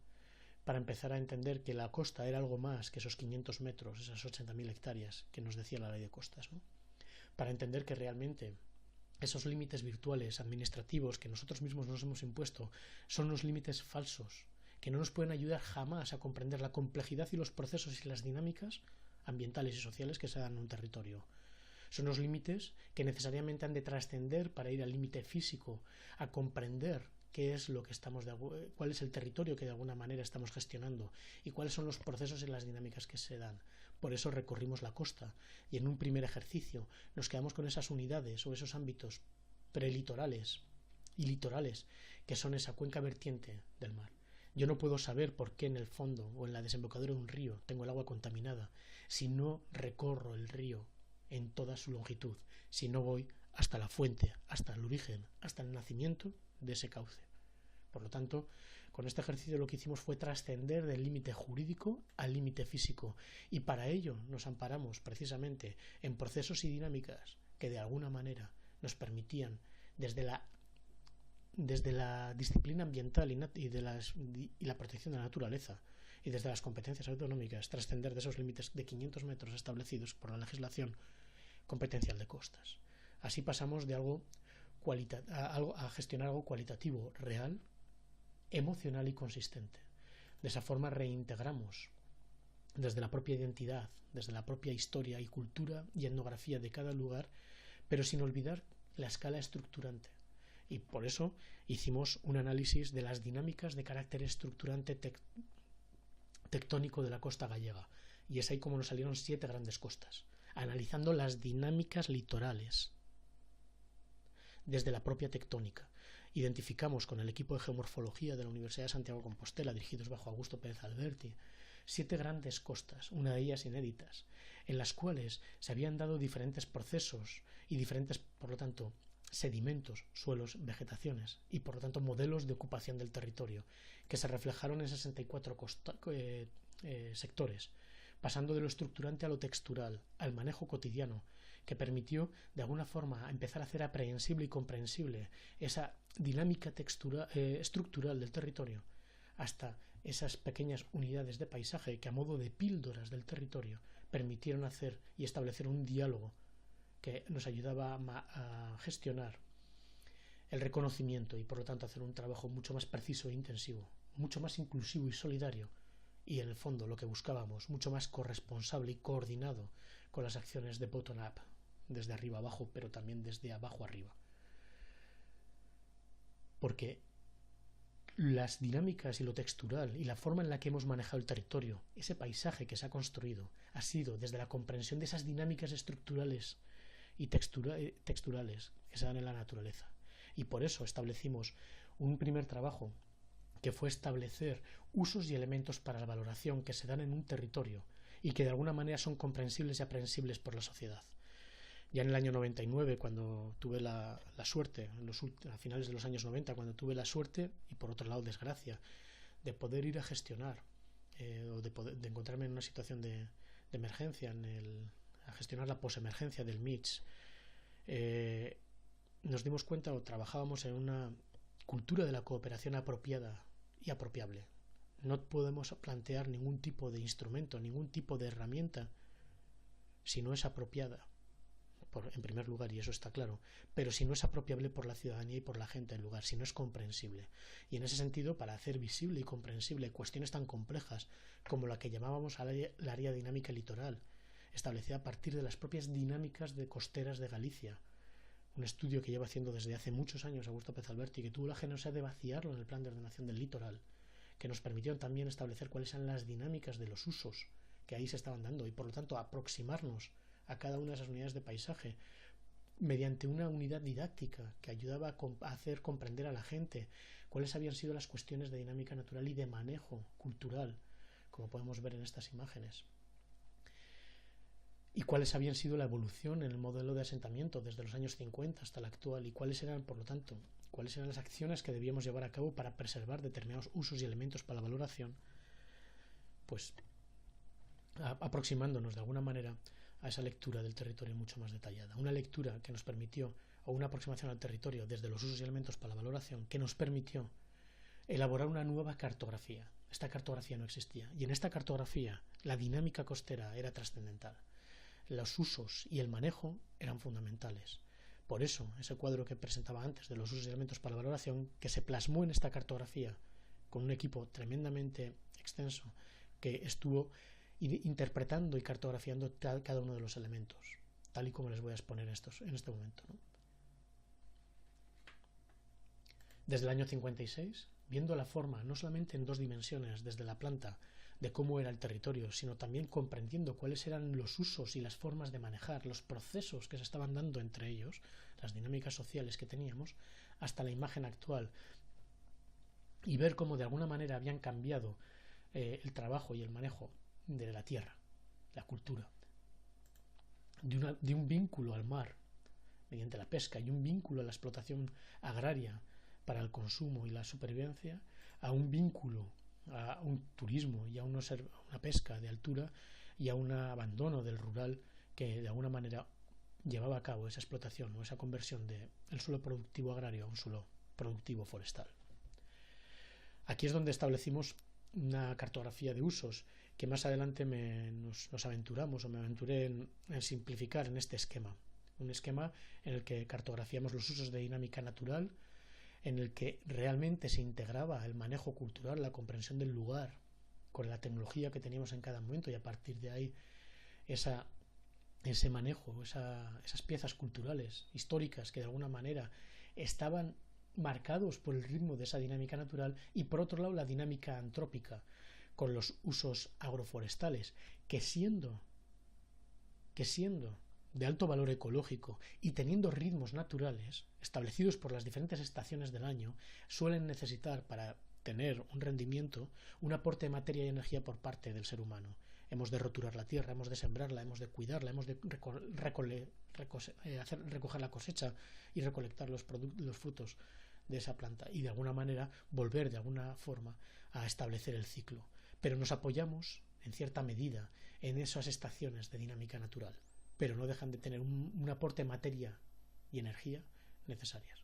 para empezar a entender que la costa era algo más que esos 500 metros, esas 80.000 hectáreas que nos decía la ley de costas, ¿no? Para entender que realmente esos límites virtuales administrativos que nosotros mismos nos hemos impuesto son unos límites falsos, que no nos pueden ayudar jamás a comprender la complejidad y los procesos y las dinámicas ambientales y sociales que se dan en un territorio. Son unos límites que necesariamente han de trascender para ir al límite físico, a comprender qué es lo que cuál es el territorio que de alguna manera estamos gestionando y cuáles son los procesos y las dinámicas que se dan. Por eso recorrimos la costa y en un primer ejercicio nos quedamos con esas unidades o esos ámbitos prelitorales y litorales que son esa cuenca vertiente del mar. Yo no puedo saber por qué en el fondo o en la desembocadura de un río tengo el agua contaminada si no recorro el río en toda su longitud, si no voy hasta la fuente, hasta el origen, hasta el nacimiento de ese cauce. Por lo tanto, con este ejercicio lo que hicimos fue trascender del límite jurídico al límite físico, y para ello nos amparamos precisamente en procesos y dinámicas que de alguna manera nos permitían desde la disciplina ambiental y la protección de la naturaleza y desde las competencias autonómicas trascender de esos límites de 500 metros establecidos por la legislación competencial de costas. Así pasamos de a gestionar algo cualitativo, real, emocional y consistente. De esa forma reintegramos desde la propia identidad, desde la propia historia y cultura y etnografía de cada lugar, pero sin olvidar la escala estructurante. Y por eso hicimos un análisis de las dinámicas de carácter estructurante tectónico de la costa gallega. Y es ahí como nos salieron 7 grandes costas, analizando las dinámicas litorales desde la propia tectónica. Identificamos con el equipo de geomorfología de la Universidad de Santiago de Compostela, dirigidos bajo Augusto Pérez Alberti, 7 grandes costas, una de ellas inéditas, en las cuales se habían dado diferentes procesos y diferentes, por lo tanto, sedimentos, suelos, vegetaciones y por lo tanto modelos de ocupación del territorio que se reflejaron en 64 sectores, pasando de lo estructurante a lo textural, al manejo cotidiano, que permitió de alguna forma empezar a hacer aprehensible y comprensible esa dinámica estructural del territorio, hasta esas pequeñas unidades de paisaje que a modo de píldoras del territorio permitieron hacer y establecer un diálogo que nos ayudaba a gestionar el reconocimiento y por lo tanto hacer un trabajo mucho más preciso e intensivo, mucho más inclusivo y solidario, y en el fondo lo que buscábamos, mucho más corresponsable y coordinado con las acciones de bottom-up, desde arriba abajo, pero también desde abajo arriba. Porque las dinámicas y lo textural y la forma en la que hemos manejado el territorio, ese paisaje que se ha construido, ha sido desde la comprensión de esas dinámicas estructurales y texturales que se dan en la naturaleza. Y por eso establecimos un primer trabajo que fue establecer usos y elementos para la valoración que se dan en un territorio y que de alguna manera son comprensibles y aprehensibles por la sociedad. Ya en el año 99, cuando tuve la suerte, a finales de los años 90, cuando tuve la suerte y por otro lado desgracia, de poder ir a gestionar o de encontrarme en una situación de emergencia, a gestionar la posemergencia del MITS, nos dimos cuenta o trabajábamos en una cultura de la cooperación apropiada y apropiable. No podemos plantear ningún tipo de instrumento, ningún tipo de herramienta si no es apropiada, en primer lugar, y eso está claro, pero si no es apropiable por la ciudadanía y por la gente del lugar, si no es comprensible. Y en ese sentido, para hacer visible y comprensible cuestiones tan complejas como la que llamábamos la área dinámica litoral, establecida a partir de las propias dinámicas de costeras de Galicia, un estudio que lleva haciendo desde hace muchos años Augusto Pérez Alberti, que tuvo la generosidad de vaciarlo en el Plan de Ordenación del Litoral, que nos permitió también establecer cuáles eran las dinámicas de los usos que ahí se estaban dando y por lo tanto aproximarnos a cada una de esas unidades de paisaje mediante una unidad didáctica que ayudaba a hacer comprender a la gente cuáles habían sido las cuestiones de dinámica natural y de manejo cultural, como podemos ver en estas imágenes, y cuáles habían sido la evolución en el modelo de asentamiento desde los años 50 hasta el actual y cuáles eran, por lo tanto, cuáles eran las acciones que debíamos llevar a cabo para preservar determinados usos y elementos para la valoración, pues aproximándonos de alguna manera a esa lectura del territorio mucho más detallada. Una lectura que nos permitió, o una aproximación al territorio desde los usos y elementos para la valoración, que nos permitió elaborar una nueva cartografía. Esta cartografía no existía. Y en esta cartografía la dinámica costera era trascendental. Los usos y el manejo eran fundamentales. Por eso, ese cuadro que presentaba antes de los usos y elementos para la valoración, que se plasmó en esta cartografía con un equipo tremendamente extenso, que estuvo interpretando y cartografiando cada uno de los elementos, tal y como les voy a exponer en este momento, ¿no? Desde el año 56, viendo la forma no solamente en dos dimensiones desde la planta de cómo era el territorio, sino también comprendiendo cuáles eran los usos y las formas de manejar, los procesos que se estaban dando entre ellos, las dinámicas sociales que teníamos, hasta la imagen actual, y ver cómo de alguna manera habían cambiado el trabajo y el manejo de la tierra, la cultura, de un vínculo al mar mediante la pesca y un vínculo a la explotación agraria para el consumo y la supervivencia, a un vínculo a un turismo y a una pesca de altura y a un abandono del rural que de alguna manera llevaba a cabo esa explotación o esa conversión del suelo productivo agrario a un suelo productivo forestal. Aquí es donde establecimos una cartografía de usos que más adelante nos aventuramos o me aventuré en simplificar en este esquema. Un esquema en el que cartografiamos los usos de dinámica natural, en el que realmente se integraba el manejo cultural, la comprensión del lugar, con la tecnología que teníamos en cada momento, y a partir de ahí ese manejo, esas piezas culturales, históricas, que de alguna manera estaban marcados por el ritmo de esa dinámica natural, y por otro lado la dinámica antrópica, con los usos agroforestales, que siendo de alto valor ecológico y teniendo ritmos naturales establecidos por las diferentes estaciones del año, suelen necesitar, para tener un rendimiento, un aporte de materia y energía por parte del ser humano. Hemos de roturar la tierra, hemos de sembrarla, hemos de cuidarla, hemos de recoger la cosecha y recolectar los frutos de esa planta y de alguna manera volver de alguna forma a establecer el ciclo. Pero nos apoyamos en cierta medida en esas estaciones de dinámica natural, pero no dejan de tener un aporte de materia y energía necesarias.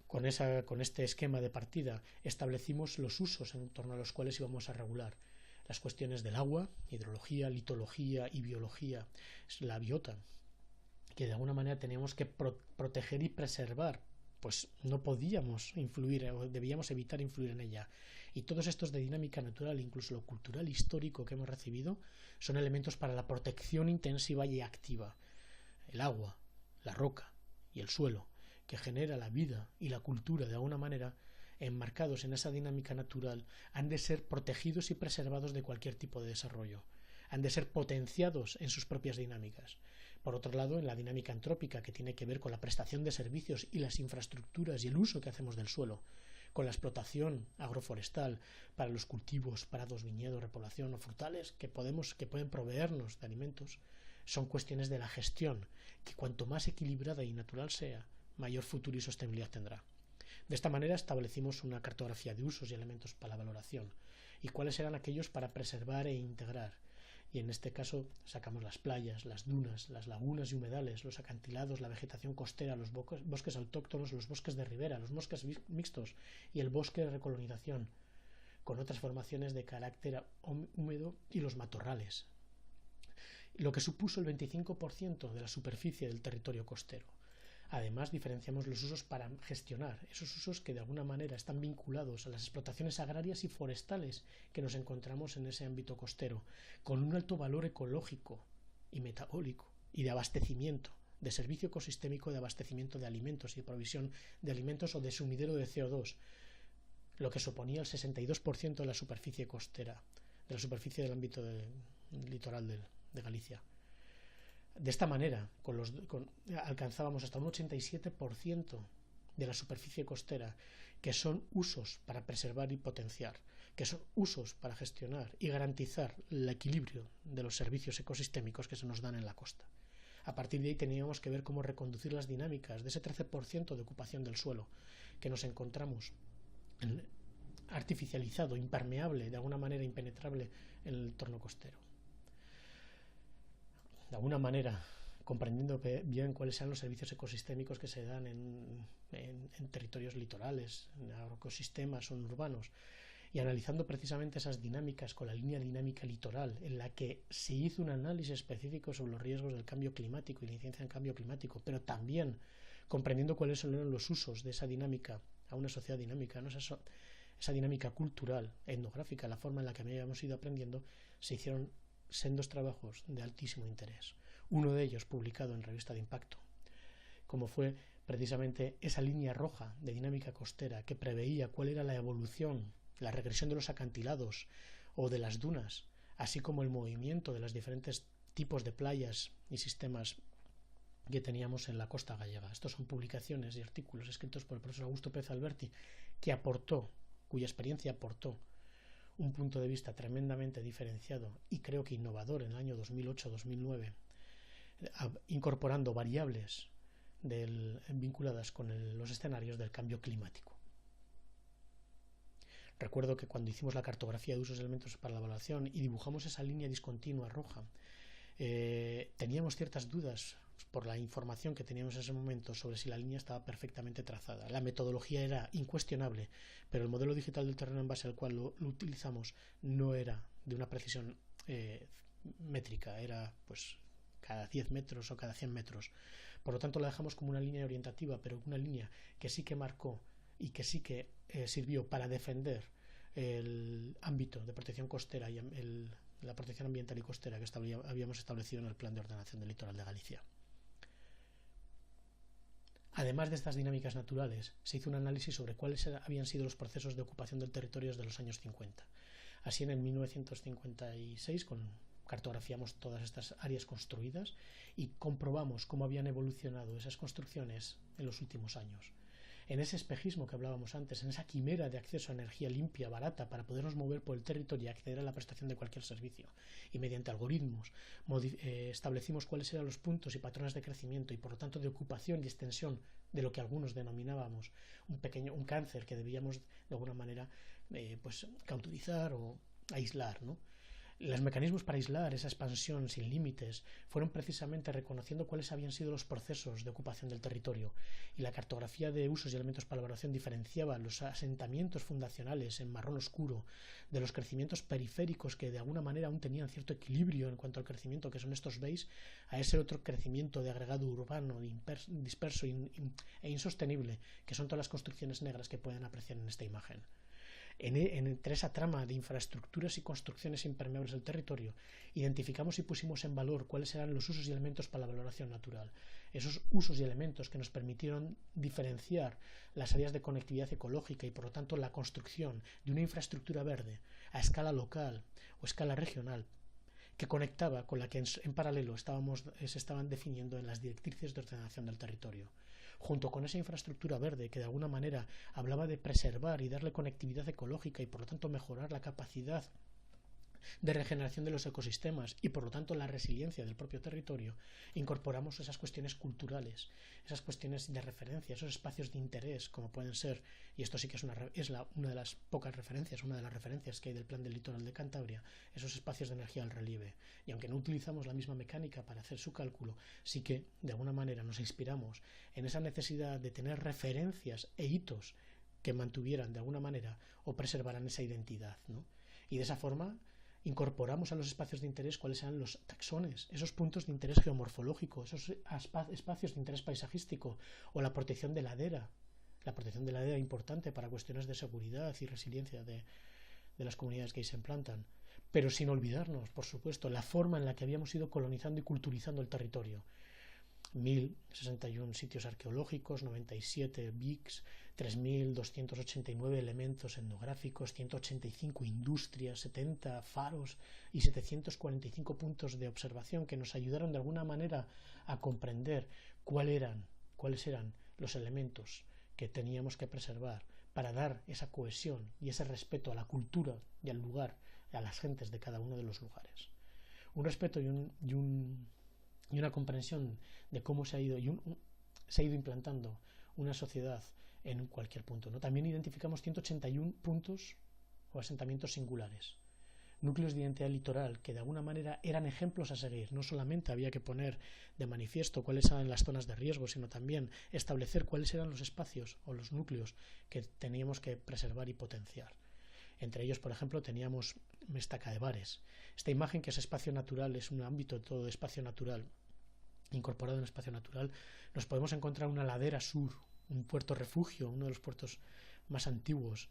Con este esquema de partida establecimos los usos en torno a los cuales íbamos a regular las cuestiones del agua, hidrología, litología y biología, la biota, que de alguna manera teníamos que proteger y preservar, pues no podíamos influir o debíamos evitar influir en ella. Y todos estos de dinámica natural, incluso lo cultural histórico que hemos recibido, son elementos para la protección intensiva y activa. El agua, la roca y el suelo, que genera la vida y la cultura de alguna manera, enmarcados en esa dinámica natural, han de ser protegidos y preservados de cualquier tipo de desarrollo. Han de ser potenciados en sus propias dinámicas. Por otro lado, en la dinámica antrópica, que tiene que ver con la prestación de servicios y las infraestructuras y el uso que hacemos del suelo, con la explotación agroforestal para los cultivos, prados, viñedos, repoblación o frutales que pueden proveernos de alimentos, son cuestiones de la gestión, que cuanto más equilibrada y natural sea, mayor futuro y sostenibilidad tendrá. De esta manera establecimos una cartografía de usos y elementos para la valoración y cuáles eran aquellos para preservar e integrar. Y en este caso sacamos las playas, las dunas, las lagunas y humedales, los acantilados, la vegetación costera, los bosques autóctonos, los bosques de ribera, los bosques mixtos y el bosque de recolonización, con otras formaciones de carácter húmedo y los matorrales, lo que supuso el 25% de la superficie del territorio costero. Además, diferenciamos los usos para gestionar, esos usos que de alguna manera están vinculados a las explotaciones agrarias y forestales que nos encontramos en ese ámbito costero, con un alto valor ecológico y metabólico y de abastecimiento, de servicio ecosistémico de abastecimiento de alimentos y de provisión de alimentos o de sumidero de CO2, lo que suponía el 62% de la superficie costera, de la superficie del ámbito litoral de Galicia. De esta manera, alcanzábamos hasta un 87% de la superficie costera, que son usos para preservar y potenciar, que son usos para gestionar y garantizar el equilibrio de los servicios ecosistémicos que se nos dan en la costa. A partir de ahí teníamos que ver cómo reconducir las dinámicas de ese 13% de ocupación del suelo que nos encontramos artificializado, impermeable, de alguna manera impenetrable en el entorno costero. De alguna manera, comprendiendo bien cuáles son los servicios ecosistémicos que se dan en territorios litorales, en agroecosistemas o en urbanos, y analizando precisamente esas dinámicas con la línea dinámica litoral, en la que se hizo un análisis específico sobre los riesgos del cambio climático y la incidencia del cambio climático, pero también comprendiendo cuáles son los usos de esa dinámica a una sociedad dinámica, ¿no? Esa dinámica cultural, etnográfica, la forma en la que habíamos ido aprendiendo, se hicieron sendos trabajos de altísimo interés. Uno de ellos publicado en Revista de Impacto, como fue precisamente esa línea roja de dinámica costera que preveía cuál era la evolución, la regresión de los acantilados o de las dunas, así como el movimiento de los diferentes tipos de playas y sistemas que teníamos en la costa gallega. Estos son publicaciones y artículos escritos por el profesor Augusto Pérez Alberti, cuya experiencia aportó un punto de vista tremendamente diferenciado y creo que innovador en el año 2008-2009, incorporando variables vinculadas con los escenarios del cambio climático. Recuerdo que cuando hicimos la cartografía de usos de elementos para la evaluación y dibujamos esa línea discontinua roja, teníamos ciertas dudas por la información que teníamos en ese momento sobre si la línea estaba perfectamente trazada. La metodología era incuestionable, pero el modelo digital del terreno en base al cual lo utilizamos no era de una precisión métrica, era pues cada 10 metros o cada 100 metros. Por lo tanto la dejamos como una línea orientativa, pero una línea que sí que marcó y que sí que sirvió para defender el ámbito de protección costera y la protección ambiental y costera que habíamos establecido en el Plan de Ordenación del Litoral de Galicia. Además de estas dinámicas naturales, se hizo un análisis sobre cuáles habían sido los procesos de ocupación del territorio desde los años 50. Así, en el 1956 cartografiamos todas estas áreas construidas y comprobamos cómo habían evolucionado esas construcciones en los últimos años. en ese espejismo que hablábamos antes, en esa quimera de acceso a energía limpia, barata, para podernos mover por el territorio y acceder a la prestación de cualquier servicio. Y mediante algoritmos establecimos cuáles eran los puntos y patrones de crecimiento y por lo tanto de ocupación y extensión de lo que algunos denominábamos un cáncer que debíamos de alguna manera pues cauterizar o aislar, ¿no? Los mecanismos para aislar esa expansión sin límites fueron precisamente reconociendo cuáles habían sido los procesos de ocupación del territorio, y la cartografía de usos y elementos para la valoración diferenciaba los asentamientos fundacionales en marrón oscuro de los crecimientos periféricos que de alguna manera aún tenían cierto equilibrio en cuanto al crecimiento, que son estos beige, a ese otro crecimiento de agregado urbano disperso e insostenible, que son todas las construcciones negras que pueden apreciar en esta imagen. Entre esa trama de infraestructuras y construcciones impermeables del territorio, identificamos y pusimos en valor cuáles eran los usos y elementos para la valoración natural. Esos usos y elementos que nos permitieron diferenciar las áreas de conectividad ecológica y por lo tanto la construcción de una infraestructura verde a escala local o escala regional que conectaba con la que en paralelo se estaban definiendo en las directrices de ordenación del territorio. Junto con esa infraestructura verde que de alguna manera hablaba de preservar y darle conectividad ecológica y por lo tanto mejorar la capacidad de regeneración de los ecosistemas y por lo tanto la resiliencia del propio territorio, incorporamos esas cuestiones culturales, esas cuestiones de referencia, esos espacios de interés como pueden ser, y esto sí que es una de las pocas referencias, una de las referencias que hay del Plan del Litoral de Cantabria, esos espacios de energía al relieve. Y aunque no utilizamos la misma mecánica para hacer su cálculo, sí que de alguna manera nos inspiramos en esa necesidad de tener referencias e hitos que mantuvieran de alguna manera o preservaran esa identidad, ¿no? Y de esa forma incorporamos a los espacios de interés cuáles eran los taxones, esos puntos de interés geomorfológico, esos espacios de interés paisajístico o la protección de ladera. La protección de ladera importante para cuestiones de seguridad y resiliencia de las comunidades que ahí se implantan. Pero sin olvidarnos, por supuesto, la forma en la que habíamos ido colonizando y culturizando el territorio. 1061 sitios arqueológicos, 97 BICs, 3.289 elementos etnográficos, 185 industrias, 70 faros y 745 puntos de observación que nos ayudaron de alguna manera a comprender cuáles eran los elementos que teníamos que preservar para dar esa cohesión y ese respeto a la cultura y al lugar, a las gentes de cada uno de los lugares. Un respeto y una comprensión de cómo se ha ido implantando una sociedad en cualquier punto, ¿no? También identificamos 181 puntos o asentamientos singulares, núcleos de identidad litoral que de alguna manera eran ejemplos a seguir. No solamente había que poner de manifiesto cuáles eran las zonas de riesgo, sino también establecer cuáles eran los espacios o los núcleos que teníamos que preservar y potenciar. Entre ellos, por ejemplo, teníamos Mestaca de Bares. Esta imagen, que es espacio natural, es un ámbito de todo espacio natural incorporado en espacio natural. Nos podemos encontrar una ladera sur, un puerto refugio, uno de los puertos más antiguos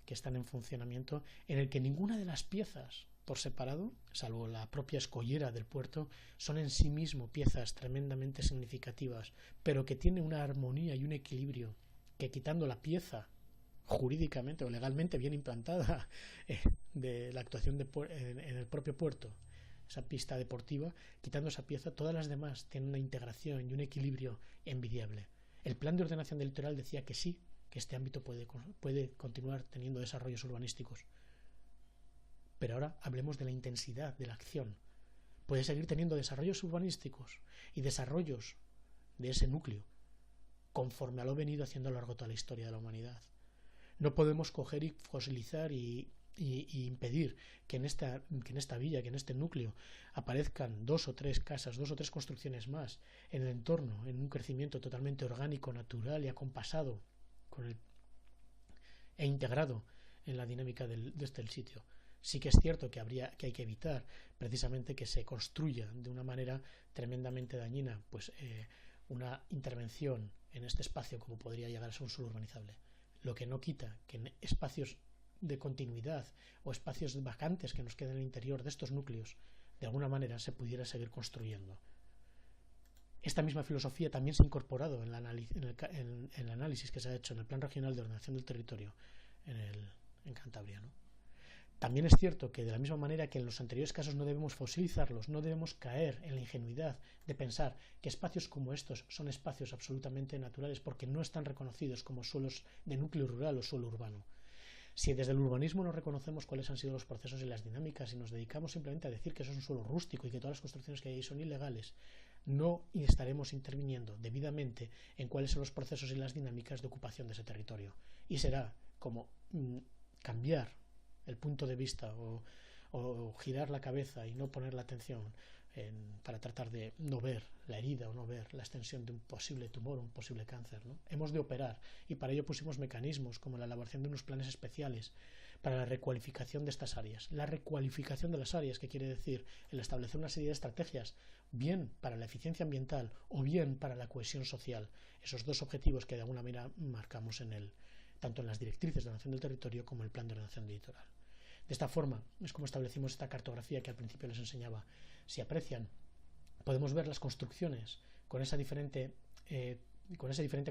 que están en funcionamiento, en el que ninguna de las piezas por separado, salvo la propia escollera del puerto, son en sí mismo piezas tremendamente significativas, pero que tiene una armonía y un equilibrio que, quitando la pieza jurídicamente o legalmente bien implantada de la actuación en el propio puerto, esa pista deportiva, quitando esa pieza, todas las demás tienen una integración y un equilibrio envidiable. El plan de ordenación del litoral decía que sí, que este ámbito puede continuar teniendo desarrollos urbanísticos. Pero ahora hablemos de la intensidad de la acción. Puede seguir teniendo desarrollos urbanísticos y desarrollos de ese núcleo, conforme a lo venido haciendo a lo largo de toda la historia de la humanidad. No podemos coger y fosilizar y impedir que en esta villa, que en este núcleo aparezcan 2 o 3 casas, 2 o 3 construcciones más en el entorno, en un crecimiento totalmente orgánico, natural y acompasado e integrado en la dinámica del sitio. Sí que es cierto que hay que evitar precisamente que se construya de una manera tremendamente dañina una intervención en este espacio como podría llegar a ser un suelo urbanizable. Lo que no quita que en espacios de continuidad o espacios vacantes que nos queden en el interior de estos núcleos de alguna manera se pudiera seguir construyendo. Esta misma filosofía también se ha incorporado en el análisis que se ha hecho en el Plan Regional de Ordenación del Territorio en Cantabria, ¿no? También es cierto que de la misma manera que en los anteriores casos no debemos fosilizarlos, no debemos caer en la ingenuidad de pensar que espacios como estos son espacios absolutamente naturales porque no están reconocidos como suelos de núcleo rural o suelo urbano. Si desde el urbanismo no reconocemos cuáles han sido los procesos y las dinámicas y nos dedicamos simplemente a decir que eso es un suelo rústico y que todas las construcciones que hay ahí son ilegales, no estaremos interviniendo debidamente en cuáles son los procesos y las dinámicas de ocupación de ese territorio. Y será como cambiar el punto de vista o girar la cabeza y no poner la atención para tratar de no ver la herida o no ver la extensión de un posible tumor o un posible cáncer, ¿no? Hemos de operar y para ello pusimos mecanismos como la elaboración de unos planes especiales para la recualificación de estas áreas. La recualificación de las áreas, que quiere decir el establecer una serie de estrategias bien para la eficiencia ambiental o bien para la cohesión social. Esos dos objetivos que de alguna manera marcamos tanto en las directrices de ordenación del territorio como en el plan de ordenación del litoral. De esta forma es como establecimos esta cartografía que al principio les enseñaba. Si aprecian, podemos ver las construcciones con ese diferente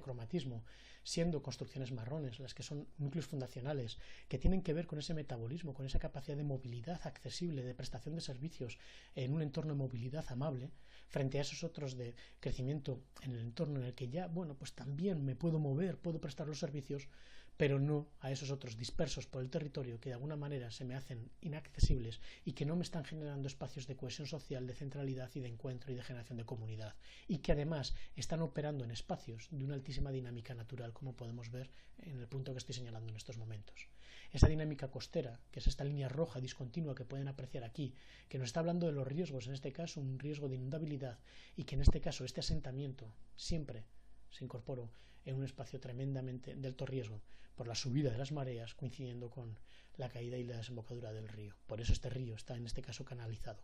cromatismo, siendo construcciones marrones, las que son núcleos fundacionales, que tienen que ver con ese metabolismo, con esa capacidad de movilidad accesible, de prestación de servicios en un entorno de movilidad amable, frente a esos otros de crecimiento en el entorno en el que ya, pues también me puedo mover, puedo prestar los servicios, pero no a esos otros dispersos por el territorio que de alguna manera se me hacen inaccesibles y que no me están generando espacios de cohesión social, de centralidad y de encuentro y de generación de comunidad, y que además están operando en espacios de una altísima dinámica natural, como podemos ver en el punto que estoy señalando en estos momentos. Esa dinámica costera, que es esta línea roja discontinua que pueden apreciar aquí, que nos está hablando de los riesgos, en este caso un riesgo de inundabilidad, y que en este caso este asentamiento siempre se incorporó en un espacio tremendamente de alto riesgo por la subida de las mareas, coincidiendo con la caída y la desembocadura del río. Por eso este río está en este caso canalizado.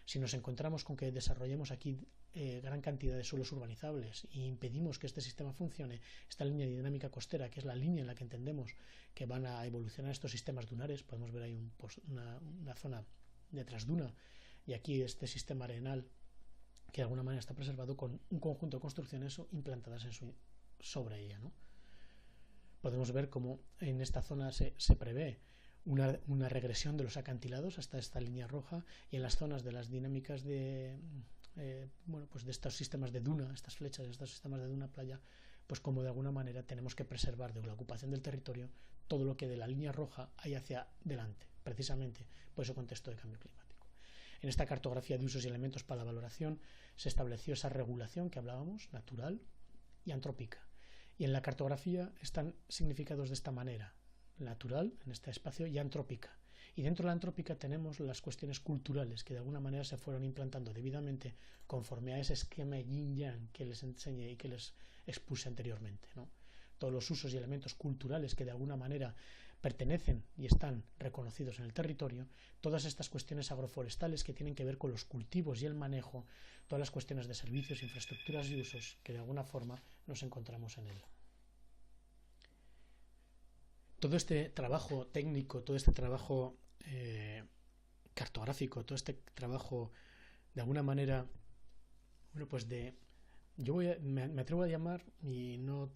Si nos encontramos con que desarrollemos aquí gran cantidad de suelos urbanizables e impedimos que este sistema funcione, esta línea de dinámica costera, que es la línea en la que entendemos que van a evolucionar estos sistemas dunares, podemos ver ahí una zona de trasduna y aquí este sistema arenal que de alguna manera está preservado con un conjunto de construcciones implantadas sobre ella, ¿no? Podemos ver cómo en esta zona se prevé una regresión de los acantilados hasta esta línea roja, y en las zonas de las dinámicas de estos sistemas de duna, estas flechas, estos sistemas de duna playa, pues como de alguna manera tenemos que preservar de la ocupación del territorio todo lo que de la línea roja hay hacia delante, precisamente por ese contexto de cambio climático. En esta cartografía de usos y elementos para la valoración se estableció esa regulación que hablábamos, natural y antrópica. Y en la cartografía están significados de esta manera: natural, en este espacio, y antrópica. Y dentro de la antrópica tenemos las cuestiones culturales que de alguna manera se fueron implantando debidamente conforme a ese esquema yin-yang que les enseñé y que les expuse anteriormente, ¿no? Todos los usos y elementos culturales que de alguna manera pertenecen y están reconocidos en el territorio, todas estas cuestiones agroforestales que tienen que ver con los cultivos y el manejo, todas las cuestiones de servicios, infraestructuras y usos que de alguna forma nos encontramos en él. Todo este trabajo técnico, todo este trabajo cartográfico, todo este trabajo de alguna manera, me atrevo a llamar, y no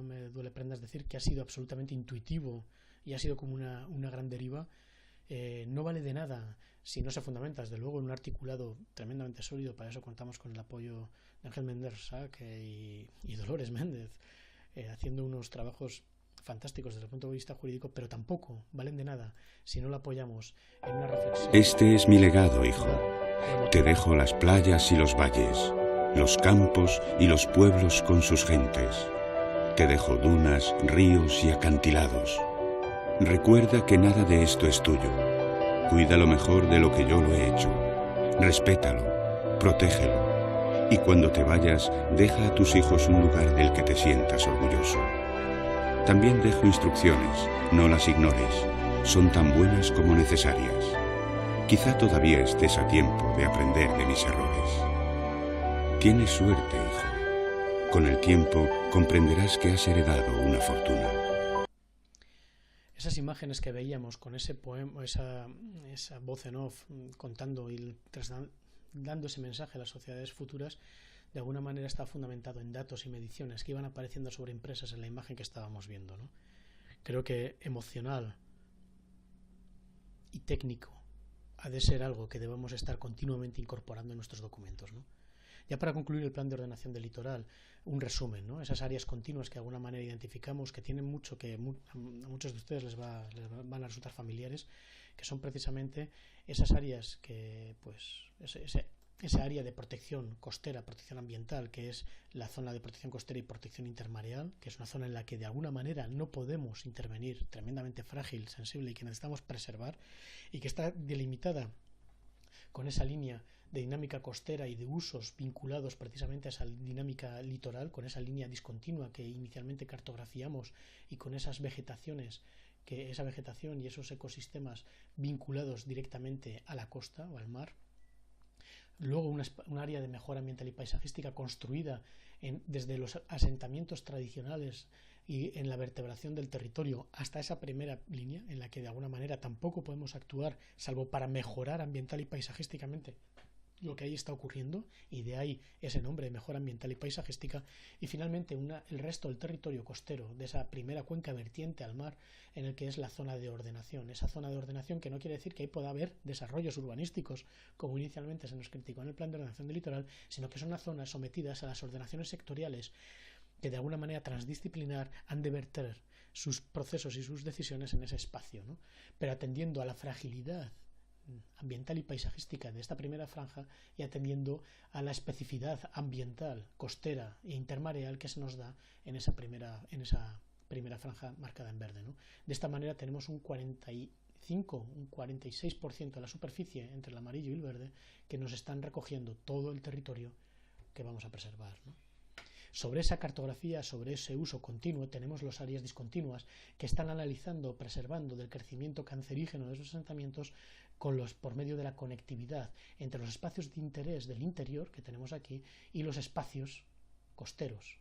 me duele prendas decir que ha sido absolutamente intuitivo y ha sido como una gran deriva. No vale de nada si no se fundamenta, desde luego, en un articulado tremendamente sólido. Para eso contamos con el apoyo de Ángel Méndez y Dolores Méndez, haciendo unos trabajos fantásticos desde el punto de vista jurídico, pero tampoco valen de nada si no lo apoyamos en una reflexión. Este es mi legado, hijo. Te dejo las playas y los valles, los campos y los pueblos con sus gentes. Te dejo dunas, ríos y acantilados. Recuerda que nada de esto es tuyo. Cuida lo mejor de lo que yo lo he hecho. Respétalo, protégelo. Y cuando te vayas, deja a tus hijos un lugar del que te sientas orgulloso. También dejo instrucciones, no las ignores. Son tan buenas como necesarias. Quizá todavía estés a tiempo de aprender de mis errores. Tienes suerte, hijo. Con el tiempo comprenderás que has heredado una fortuna. Esas imágenes que veíamos con ese poema, esa voz en off contando y dando ese mensaje a las sociedades futuras, de alguna manera está fundamentado en datos y mediciones que iban apareciendo sobreimpresas en la imagen que estábamos viendo, ¿no? Creo que emocional y técnico ha de ser algo que debamos estar continuamente incorporando en nuestros documentos, ¿no? Ya para concluir el plan de ordenación del litoral, un resumen, ¿no? Esas áreas continuas que de alguna manera identificamos, que tienen mucho que a muchos de ustedes les van a resultar familiares, que son precisamente esas áreas que, pues, esa área de protección costera, protección ambiental, que es la zona de protección costera y protección intermareal, que es una zona en la que de alguna manera no podemos intervenir, tremendamente frágil, sensible y que necesitamos preservar, y que está delimitada con esa línea de dinámica costera y de usos vinculados precisamente a esa dinámica litoral, con esa línea discontinua que inicialmente cartografiamos y con esas vegetaciones, que esa vegetación y esos ecosistemas vinculados directamente a la costa o al mar. Luego un área de mejora ambiental y paisajística construida desde los asentamientos tradicionales y en la vertebración del territorio hasta esa primera línea en la que de alguna manera tampoco podemos actuar salvo para mejorar ambiental y paisajísticamente lo que ahí está ocurriendo, y de ahí ese nombre de mejora ambiental y paisajística. Y finalmente el resto del territorio costero de esa primera cuenca vertiente al mar, en el que es la zona de ordenación, esa zona de ordenación que no quiere decir que ahí pueda haber desarrollos urbanísticos como inicialmente se nos criticó en el plan de ordenación del litoral, sino que son unas zonas sometidas a las ordenaciones sectoriales que de alguna manera transdisciplinar han de verter sus procesos y sus decisiones en ese espacio, ¿no? Pero atendiendo a la fragilidad ambiental y paisajística de esta primera franja y atendiendo a la especificidad ambiental, costera e intermareal que se nos da en esa primera franja marcada en verde, ¿no? De esta manera tenemos un 46% de la superficie entre el amarillo y el verde que nos están recogiendo todo el territorio que vamos a preservar, ¿no? Sobre esa cartografía, sobre ese uso continuo, tenemos las áreas discontinuas que están analizando, preservando del crecimiento cancerígeno de esos asentamientos por medio de la conectividad entre los espacios de interés del interior que tenemos aquí y los espacios costeros.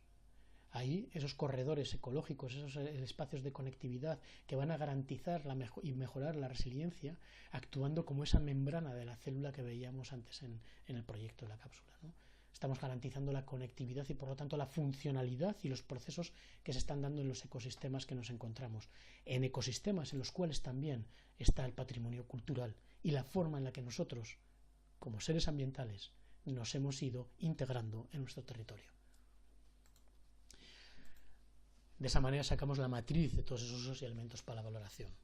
Ahí esos corredores ecológicos, esos espacios de conectividad que van a garantizar y mejorar la resiliencia, actuando como esa membrana de la célula que veíamos antes en el proyecto de la cápsula, ¿no? Estamos garantizando la conectividad y por lo tanto la funcionalidad y los procesos que se están dando en los ecosistemas que nos encontramos, en ecosistemas en los cuales también está el patrimonio cultural y la forma en la que nosotros, como seres ambientales, nos hemos ido integrando en nuestro territorio. De esa manera sacamos la matriz de todos esos usos y elementos para la valoración.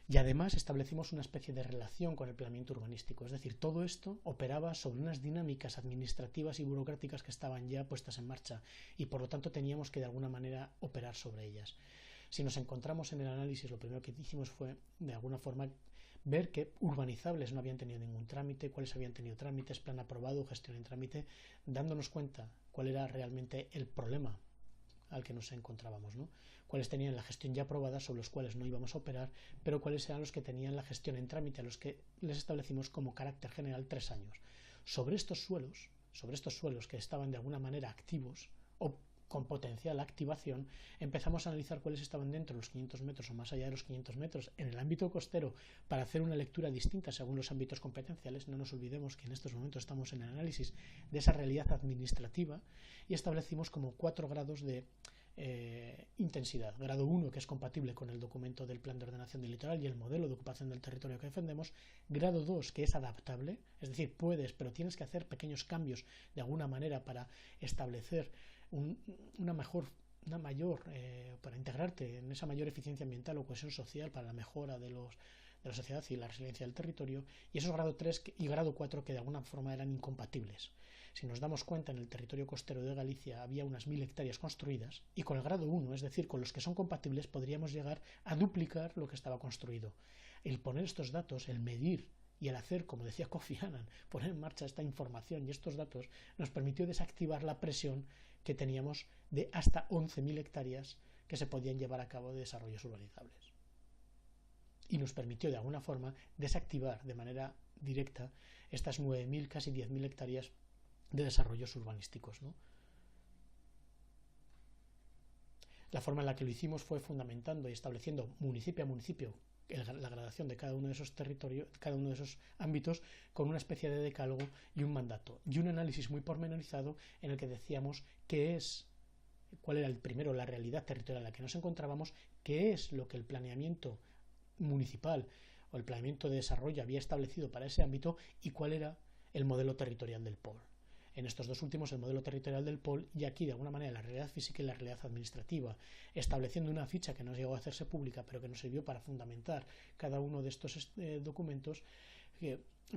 Y además establecimos una especie de relación con el planeamiento urbanístico, es decir, todo esto operaba sobre unas dinámicas administrativas y burocráticas que estaban ya puestas en marcha y por lo tanto teníamos que de alguna manera operar sobre ellas. Si nos encontramos en el análisis, lo primero que hicimos fue de alguna forma ver que urbanizables no habían tenido ningún trámite, cuáles habían tenido trámites, plan aprobado, gestión en trámite, dándonos cuenta cuál era realmente el problema al que nos encontrábamos, ¿no? Cuáles tenían la gestión ya aprobada, sobre los cuales no íbamos a operar, pero cuáles eran los que tenían la gestión en trámite, a los que les establecimos como carácter general 3 años. Sobre estos suelos que estaban de alguna manera activos o con potencial activación, empezamos a analizar cuáles estaban dentro de los 500 metros o más allá de los 500 metros en el ámbito costero para hacer una lectura distinta según los ámbitos competenciales. No nos olvidemos que en estos momentos estamos en el análisis de esa realidad administrativa y establecimos como 4 grados de intensidad. Grado 1, que es compatible con el documento del plan de ordenación del litoral y el modelo de ocupación del territorio que defendemos. Grado 2, que es adaptable, es decir, puedes, pero tienes que hacer pequeños cambios de alguna manera para establecer para integrarte en esa mayor eficiencia ambiental o cohesión social para la mejora de la sociedad y la resiliencia del territorio. Y esos grado 3 y grado 4 que de alguna forma eran incompatibles. Si nos damos cuenta, en el territorio costero de Galicia había unas 1000 hectáreas construidas y con el grado 1, es decir, con los que son compatibles, podríamos llegar a duplicar lo que estaba construido. El poner estos datos, el medir y el hacer, como decía Kofi Annan, poner en marcha esta información y estos datos, nos permitió desactivar la presión que teníamos de hasta 11.000 hectáreas que se podían llevar a cabo de desarrollos urbanizables. Y nos permitió de alguna forma desactivar de manera directa estas 9.000, casi 10.000 hectáreas de desarrollos urbanísticos, ¿no? La forma en la que lo hicimos fue fundamentando y estableciendo municipio a municipio la gradación de cada uno de esos territorios, cada uno de esos ámbitos, con una especie de decálogo y un mandato y un análisis muy pormenorizado en el que decíamos cuál era primero la realidad territorial en la que nos encontrábamos, qué es lo que el planeamiento municipal o el planeamiento de desarrollo había establecido para ese ámbito y cuál era el modelo territorial del POL. En estos dos últimos, el modelo territorial del POL y aquí de alguna manera la realidad física y la realidad administrativa, estableciendo una ficha que no llegó a hacerse pública pero que nos sirvió para fundamentar cada uno de estos documentos,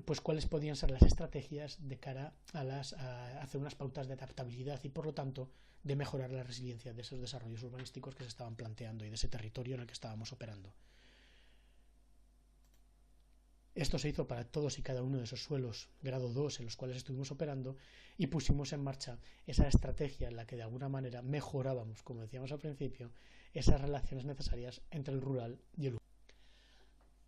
pues cuáles podían ser las estrategias de cara a hacer unas pautas de adaptabilidad y por lo tanto de mejorar la resiliencia de esos desarrollos urbanísticos que se estaban planteando y de ese territorio en el que estábamos operando. Esto se hizo para todos y cada uno de esos suelos grado 2 en los cuales estuvimos operando y pusimos en marcha esa estrategia en la que de alguna manera mejorábamos, como decíamos al principio, esas relaciones necesarias entre el rural y el urbano,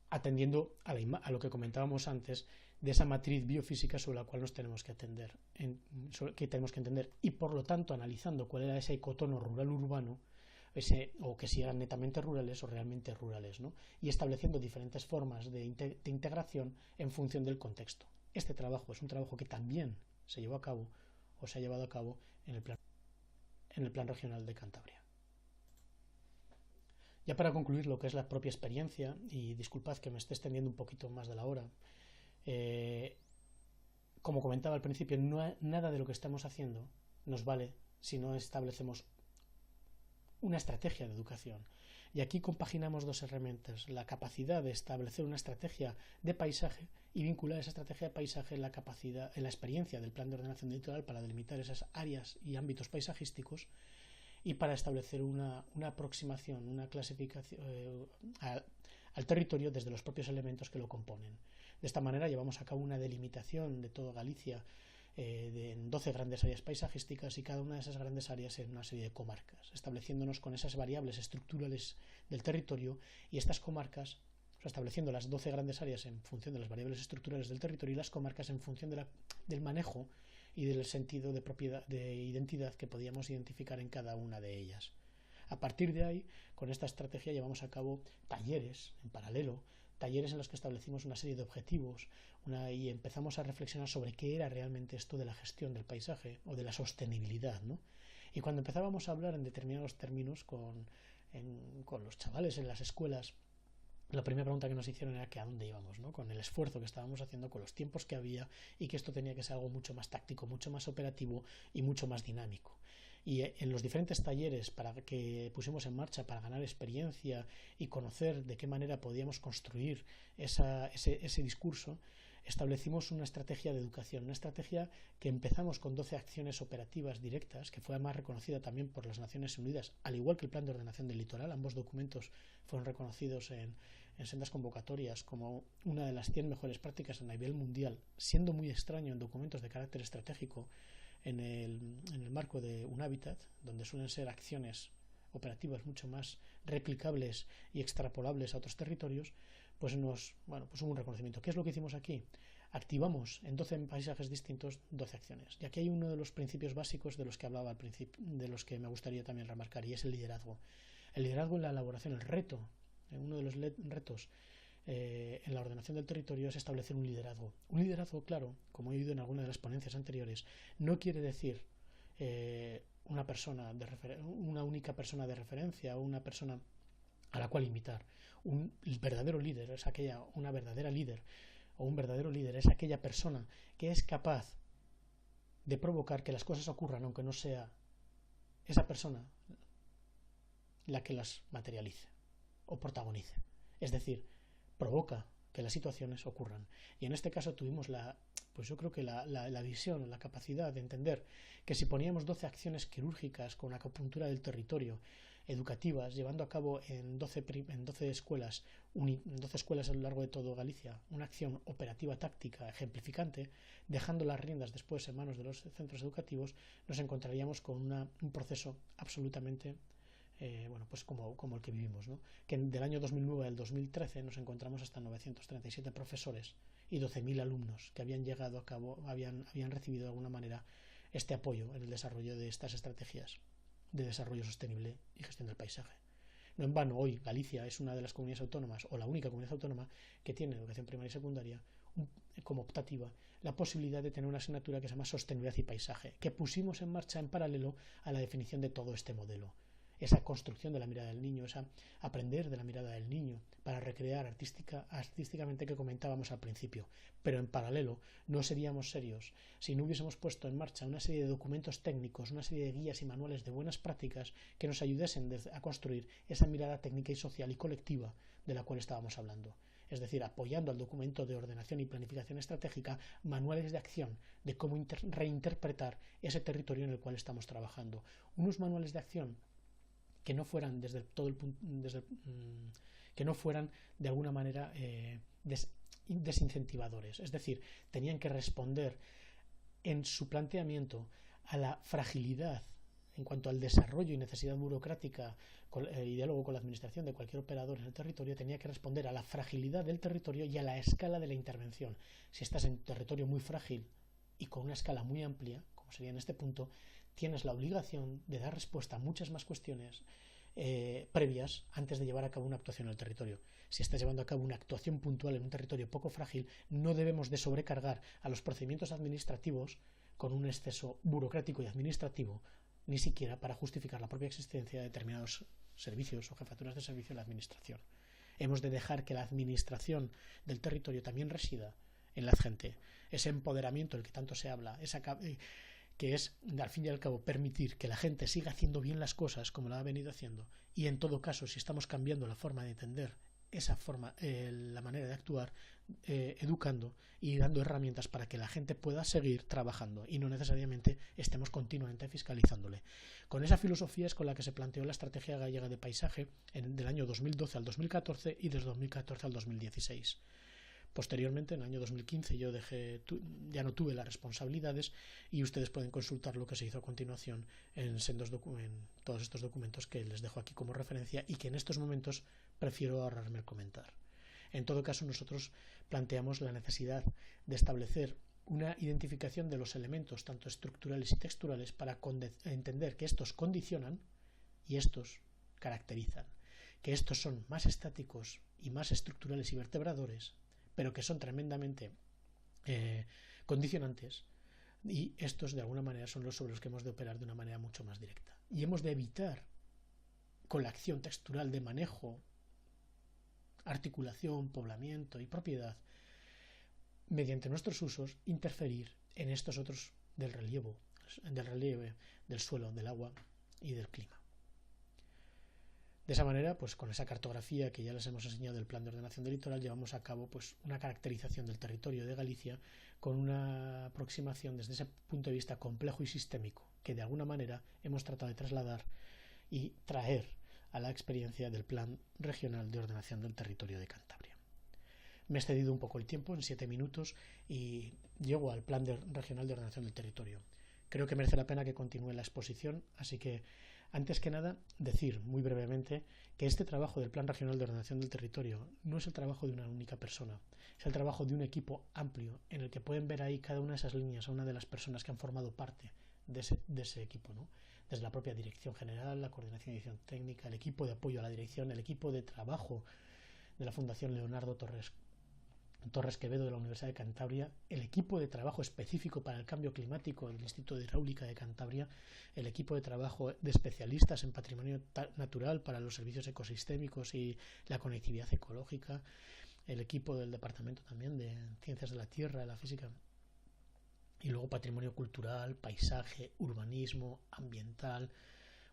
atendiendo a lo que comentábamos antes de esa matriz biofísica sobre la cual nos tenemos que atender, entender y por lo tanto analizando cuál era ese ecotono rural-urbano, o que si eran netamente rurales o realmente rurales, ¿no? Y estableciendo diferentes formas de integración en función del contexto. Este trabajo es un trabajo que también se llevó a cabo o se ha llevado a cabo en el plan regional de Cantabria. Ya para concluir lo que es la propia experiencia, y disculpad que me esté extendiendo un poquito más de la hora, como comentaba al principio, nada de lo que estamos haciendo nos vale si no establecemos una estrategia de educación. Y aquí compaginamos dos herramientas: la capacidad de establecer una estrategia de paisaje y vincular esa estrategia de paisaje en la experiencia del plan de ordenación del litoral para delimitar esas áreas y ámbitos paisajísticos y para establecer una aproximación, una clasificación al territorio desde los propios elementos que lo componen. De esta manera llevamos a cabo una delimitación de toda Galicia en 12 grandes áreas paisajísticas y cada una de esas grandes áreas en una serie de comarcas, estableciéndonos con esas variables estructurales del territorio y estas comarcas, o sea, estableciendo las 12 grandes áreas en función de las variables estructurales del territorio y las comarcas en función del manejo y del sentido de propiedad, de identidad que podíamos identificar en cada una de ellas. A partir de ahí, con esta estrategia llevamos a cabo talleres en paralelo, talleres en los que establecimos una serie de objetivos y empezamos a reflexionar sobre qué era realmente esto de la gestión del paisaje o de la sostenibilidad, ¿no? Y cuando empezábamos a hablar en determinados términos con los chavales en las escuelas, la primera pregunta que nos hicieron era que a dónde íbamos, ¿no? Con el esfuerzo que estábamos haciendo, con los tiempos que había y que esto tenía que ser algo mucho más táctico, mucho más operativo y mucho más dinámico. Y en los diferentes talleres que pusimos en marcha para ganar experiencia y conocer de qué manera podíamos construir ese discurso, establecimos una estrategia de educación, una estrategia que empezamos con 12 acciones operativas directas, que fue además reconocida también por las Naciones Unidas, al igual que el Plan de Ordenación del Litoral. Ambos documentos fueron reconocidos en sendas convocatorias como una de las 100 mejores prácticas a nivel mundial, siendo muy extraño en documentos de carácter estratégico en el marco de un hábitat, donde suelen ser acciones operativas mucho más replicables y extrapolables a otros territorios, pues hubo un reconocimiento. ¿Qué es lo que hicimos aquí? Activamos en 12 paisajes distintos 12 acciones. Y aquí hay uno de los principios básicos de los que hablaba al principio, de los que me gustaría también remarcar, y es el liderazgo. El liderazgo en la elaboración, el reto, uno de los retos en la ordenación del territorio es establecer un liderazgo. Un liderazgo, claro, como he oído en alguna de las ponencias anteriores, no quiere decir una única persona de referencia o una persona a la cual imitar. Un verdadero líder es una verdadera líder o un verdadero líder es aquella persona que es capaz de provocar que las cosas ocurran, aunque no sea esa persona la que las materialice o protagonice. Es decir, provoca que las situaciones ocurran. Y en este caso tuvimos yo creo que la visión, la capacidad de entender que si poníamos 12 acciones quirúrgicas con acupuntura del territorio, educativas, llevando a cabo en 12 escuelas a lo largo de todo Galicia, una acción operativa táctica ejemplificante, dejando las riendas después en manos de los centros educativos, nos encontraríamos con un proceso absolutamente como el que vivimos, ¿no? Que del año 2009 al 2013 nos encontramos hasta 937 profesores y 12.000 alumnos que habían recibido de alguna manera este apoyo en el desarrollo de estas estrategias de desarrollo sostenible y gestión del paisaje. No en vano, hoy Galicia es una de las comunidades autónomas, o la única comunidad autónoma, que tiene educación primaria y secundaria como optativa la posibilidad de tener una asignatura que se llama Sostenibilidad y Paisaje, que pusimos en marcha en paralelo a la definición de todo este modelo. esa construcción de la mirada del niño, esa aprender de la mirada del niño para recrear artísticamente que comentábamos al principio. Pero en paralelo no seríamos serios si no hubiésemos puesto en marcha una serie de documentos técnicos, una serie de guías y manuales de buenas prácticas que nos ayudasen a construir esa mirada técnica y social y colectiva de la cual estábamos hablando. Es decir, apoyando al documento de ordenación y planificación estratégica, manuales de acción de cómo reinterpretar ese territorio en el cual estamos trabajando. Unos manuales de acción que no fueran que no fueran de alguna manera desincentivadores. Es decir, tenían que responder en su planteamiento a la fragilidad en cuanto al desarrollo y necesidad burocrática y diálogo con la administración de cualquier operador en el territorio. Tenía que responder a la fragilidad del territorio y a la escala de la intervención. Si estás en un territorio muy frágil y con una escala muy amplia, como sería en este punto, tienes la obligación de dar respuesta a muchas más cuestiones previas antes de llevar a cabo una actuación en el territorio. Si estás llevando a cabo una actuación puntual en un territorio poco frágil, no debemos de sobrecargar a los procedimientos administrativos con un exceso burocrático y administrativo, ni siquiera para justificar la propia existencia de determinados servicios o jefaturas de servicio en la administración. Hemos de dejar que la administración del territorio también resida en la gente. Ese empoderamiento del que tanto se habla, que es, al fin y al cabo, permitir que la gente siga haciendo bien las cosas como la ha venido haciendo, y en todo caso, si estamos cambiando la forma de entender esa forma, la manera de actuar, educando y dando herramientas para que la gente pueda seguir trabajando y no necesariamente estemos continuamente fiscalizándole. Con esa filosofía es con la que se planteó la Estrategia Gallega de Paisaje del año 2012 al 2014 y desde 2014 al 2016. Posteriormente, en el año 2015, yo ya no tuve las responsabilidades, y ustedes pueden consultar lo que se hizo a continuación en todos estos documentos que les dejo aquí como referencia y que en estos momentos prefiero ahorrarme el comentar. En todo caso, nosotros planteamos la necesidad de establecer una identificación de los elementos, tanto estructurales y texturales, para entender que estos condicionan y estos caracterizan, que estos son más estáticos y más estructurales y vertebradores, pero que son tremendamente condicionantes, y estos de alguna manera son los sobre los que hemos de operar de una manera mucho más directa. Y hemos de evitar, con la acción textural de manejo, articulación, poblamiento y propiedad, mediante nuestros usos, interferir en estos otros del relieve, del suelo, del agua y del clima. De esa manera, pues con esa cartografía que ya les hemos enseñado del Plan de Ordenación del Litoral, llevamos a cabo pues una caracterización del territorio de Galicia con una aproximación desde ese punto de vista complejo y sistémico, que de alguna manera hemos tratado de trasladar y traer a la experiencia del Plan Regional de Ordenación del Territorio de Cantabria. Me he excedido un poco el tiempo, en 7 minutos, y llego al Plan Regional de Ordenación del Territorio. Creo que merece la pena que continúe la exposición, así que, antes que nada, decir muy brevemente que este trabajo del Plan Regional de Ordenación del Territorio no es el trabajo de una única persona, es el trabajo de un equipo amplio en el que pueden ver ahí cada una de esas líneas a una de las personas que han formado parte de ese equipo, ¿no? Desde la propia Dirección General, la Coordinación y Edición Técnica, el equipo de apoyo a la dirección, el equipo de trabajo de la Fundación Leonardo Torres Quevedo de la Universidad de Cantabria, el equipo de trabajo específico para el cambio climático del Instituto de Hidráulica de Cantabria, el equipo de trabajo de especialistas en patrimonio natural para los servicios ecosistémicos y la conectividad ecológica, el equipo del Departamento también de Ciencias de la Tierra, de la Física, y luego patrimonio cultural, paisaje, urbanismo, ambiental.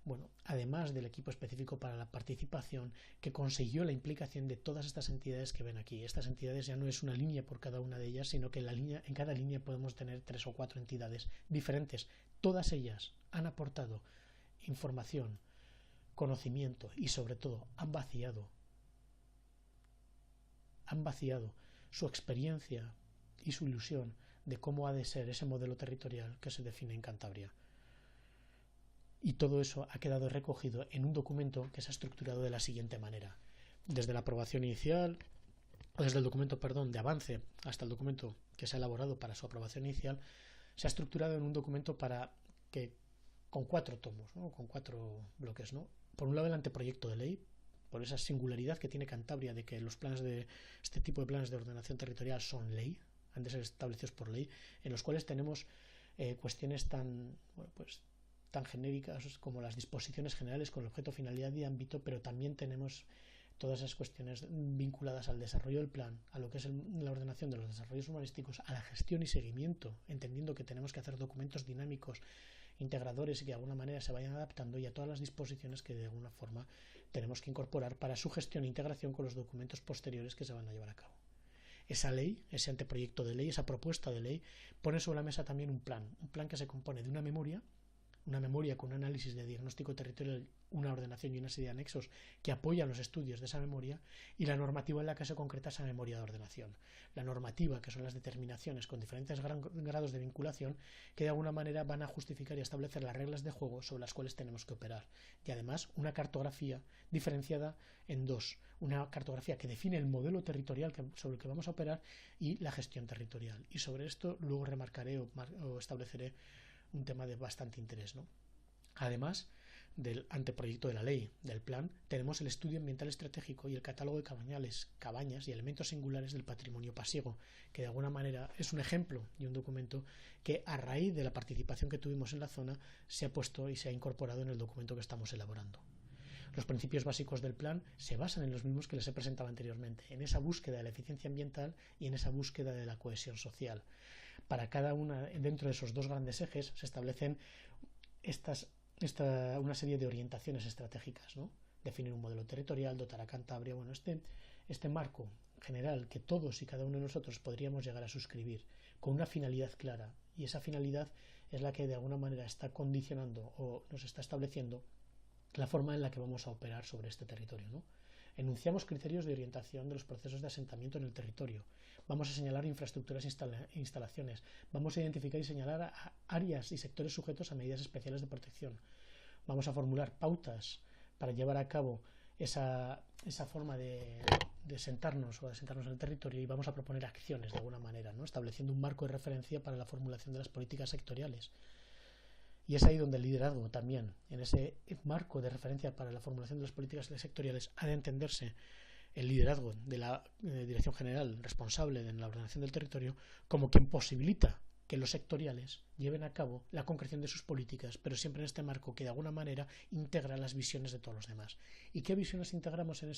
Bueno, además del equipo específico para la participación, que consiguió la implicación de todas estas entidades que ven aquí. Estas entidades ya no es una línea por cada una de ellas, sino que en cada línea podemos tener 3 o 4 entidades diferentes. Todas ellas han aportado información, conocimiento y sobre todo han vaciado su experiencia y su ilusión de cómo ha de ser ese modelo territorial que se define en Cantabria. Y todo eso ha quedado recogido en un documento que se ha estructurado de la siguiente manera. Desde la aprobación inicial, desde el documento, de avance hasta el documento que se ha elaborado para su aprobación inicial, se ha estructurado en un documento con 4 tomos, ¿no? Con 4 bloques, ¿no? Por un lado, el anteproyecto de ley, por esa singularidad que tiene Cantabria de que este tipo de planes de ordenación territorial son ley, han de ser establecidos por ley, en los cuales tenemos cuestiones tan tan genéricas como las disposiciones generales con objeto, finalidad y ámbito, pero también tenemos todas esas cuestiones vinculadas al desarrollo del plan, a lo que es la ordenación de los desarrollos urbanísticos, a la gestión y seguimiento, entendiendo que tenemos que hacer documentos dinámicos, integradores y que de alguna manera se vayan adaptando, y a todas las disposiciones que de alguna forma tenemos que incorporar para su gestión e integración con los documentos posteriores que se van a llevar a cabo. Esa ley, ese anteproyecto de ley, esa propuesta de ley, pone sobre la mesa también un plan que se compone de una memoria con un análisis de diagnóstico territorial, una ordenación y una serie de anexos que apoyan los estudios de esa memoria, y la normativa en la que se concreta esa memoria de ordenación. La normativa, que son las determinaciones con diferentes grados de vinculación, que de alguna manera van a justificar y establecer las reglas de juego sobre las cuales tenemos que operar. Y además una cartografía diferenciada en dos. Una cartografía que define el modelo territorial sobre el que vamos a operar y la gestión territorial. Y sobre esto luego remarcaré o estableceré un tema de bastante interés, ¿no? Además del anteproyecto de la ley, del plan, tenemos el estudio ambiental estratégico y el catálogo de cabañas y elementos singulares del patrimonio pasiego, que de alguna manera es un ejemplo y un documento que, a raíz de la participación que tuvimos en la zona, se ha puesto y se ha incorporado en el documento que estamos elaborando. Los principios básicos del plan se basan en los mismos que les he presentado anteriormente, en esa búsqueda de la eficiencia ambiental y en esa búsqueda de la cohesión social. Para cada una, dentro de esos dos grandes ejes, se establecen una serie de orientaciones estratégicas, ¿no? Definir un modelo territorial, dotar a Cantabria, bueno, este marco general que todos y cada uno de nosotros podríamos llegar a suscribir, con una finalidad clara, y esa finalidad es la que de alguna manera está condicionando o nos está estableciendo la forma en la que vamos a operar sobre este territorio, ¿no? Enunciamos criterios de orientación de los procesos de asentamiento en el territorio. Vamos a señalar infraestructuras e instalaciones. Vamos a identificar y señalar áreas y sectores sujetos a medidas especiales de protección. Vamos a formular pautas para llevar a cabo esa forma de sentarnos o de sentarnos en el territorio, y vamos a proponer acciones de alguna manera, ¿no? Estableciendo un marco de referencia para la formulación de las políticas sectoriales. Y es ahí donde el liderazgo también, en ese marco de referencia para la formulación de las políticas sectoriales, ha de entenderse el liderazgo de la Dirección General responsable de la ordenación del territorio como quien posibilita que los sectoriales lleven a cabo la concreción de sus políticas, pero siempre en este marco que de alguna manera integra las visiones de todos los demás. ¿Y qué visiones integramos en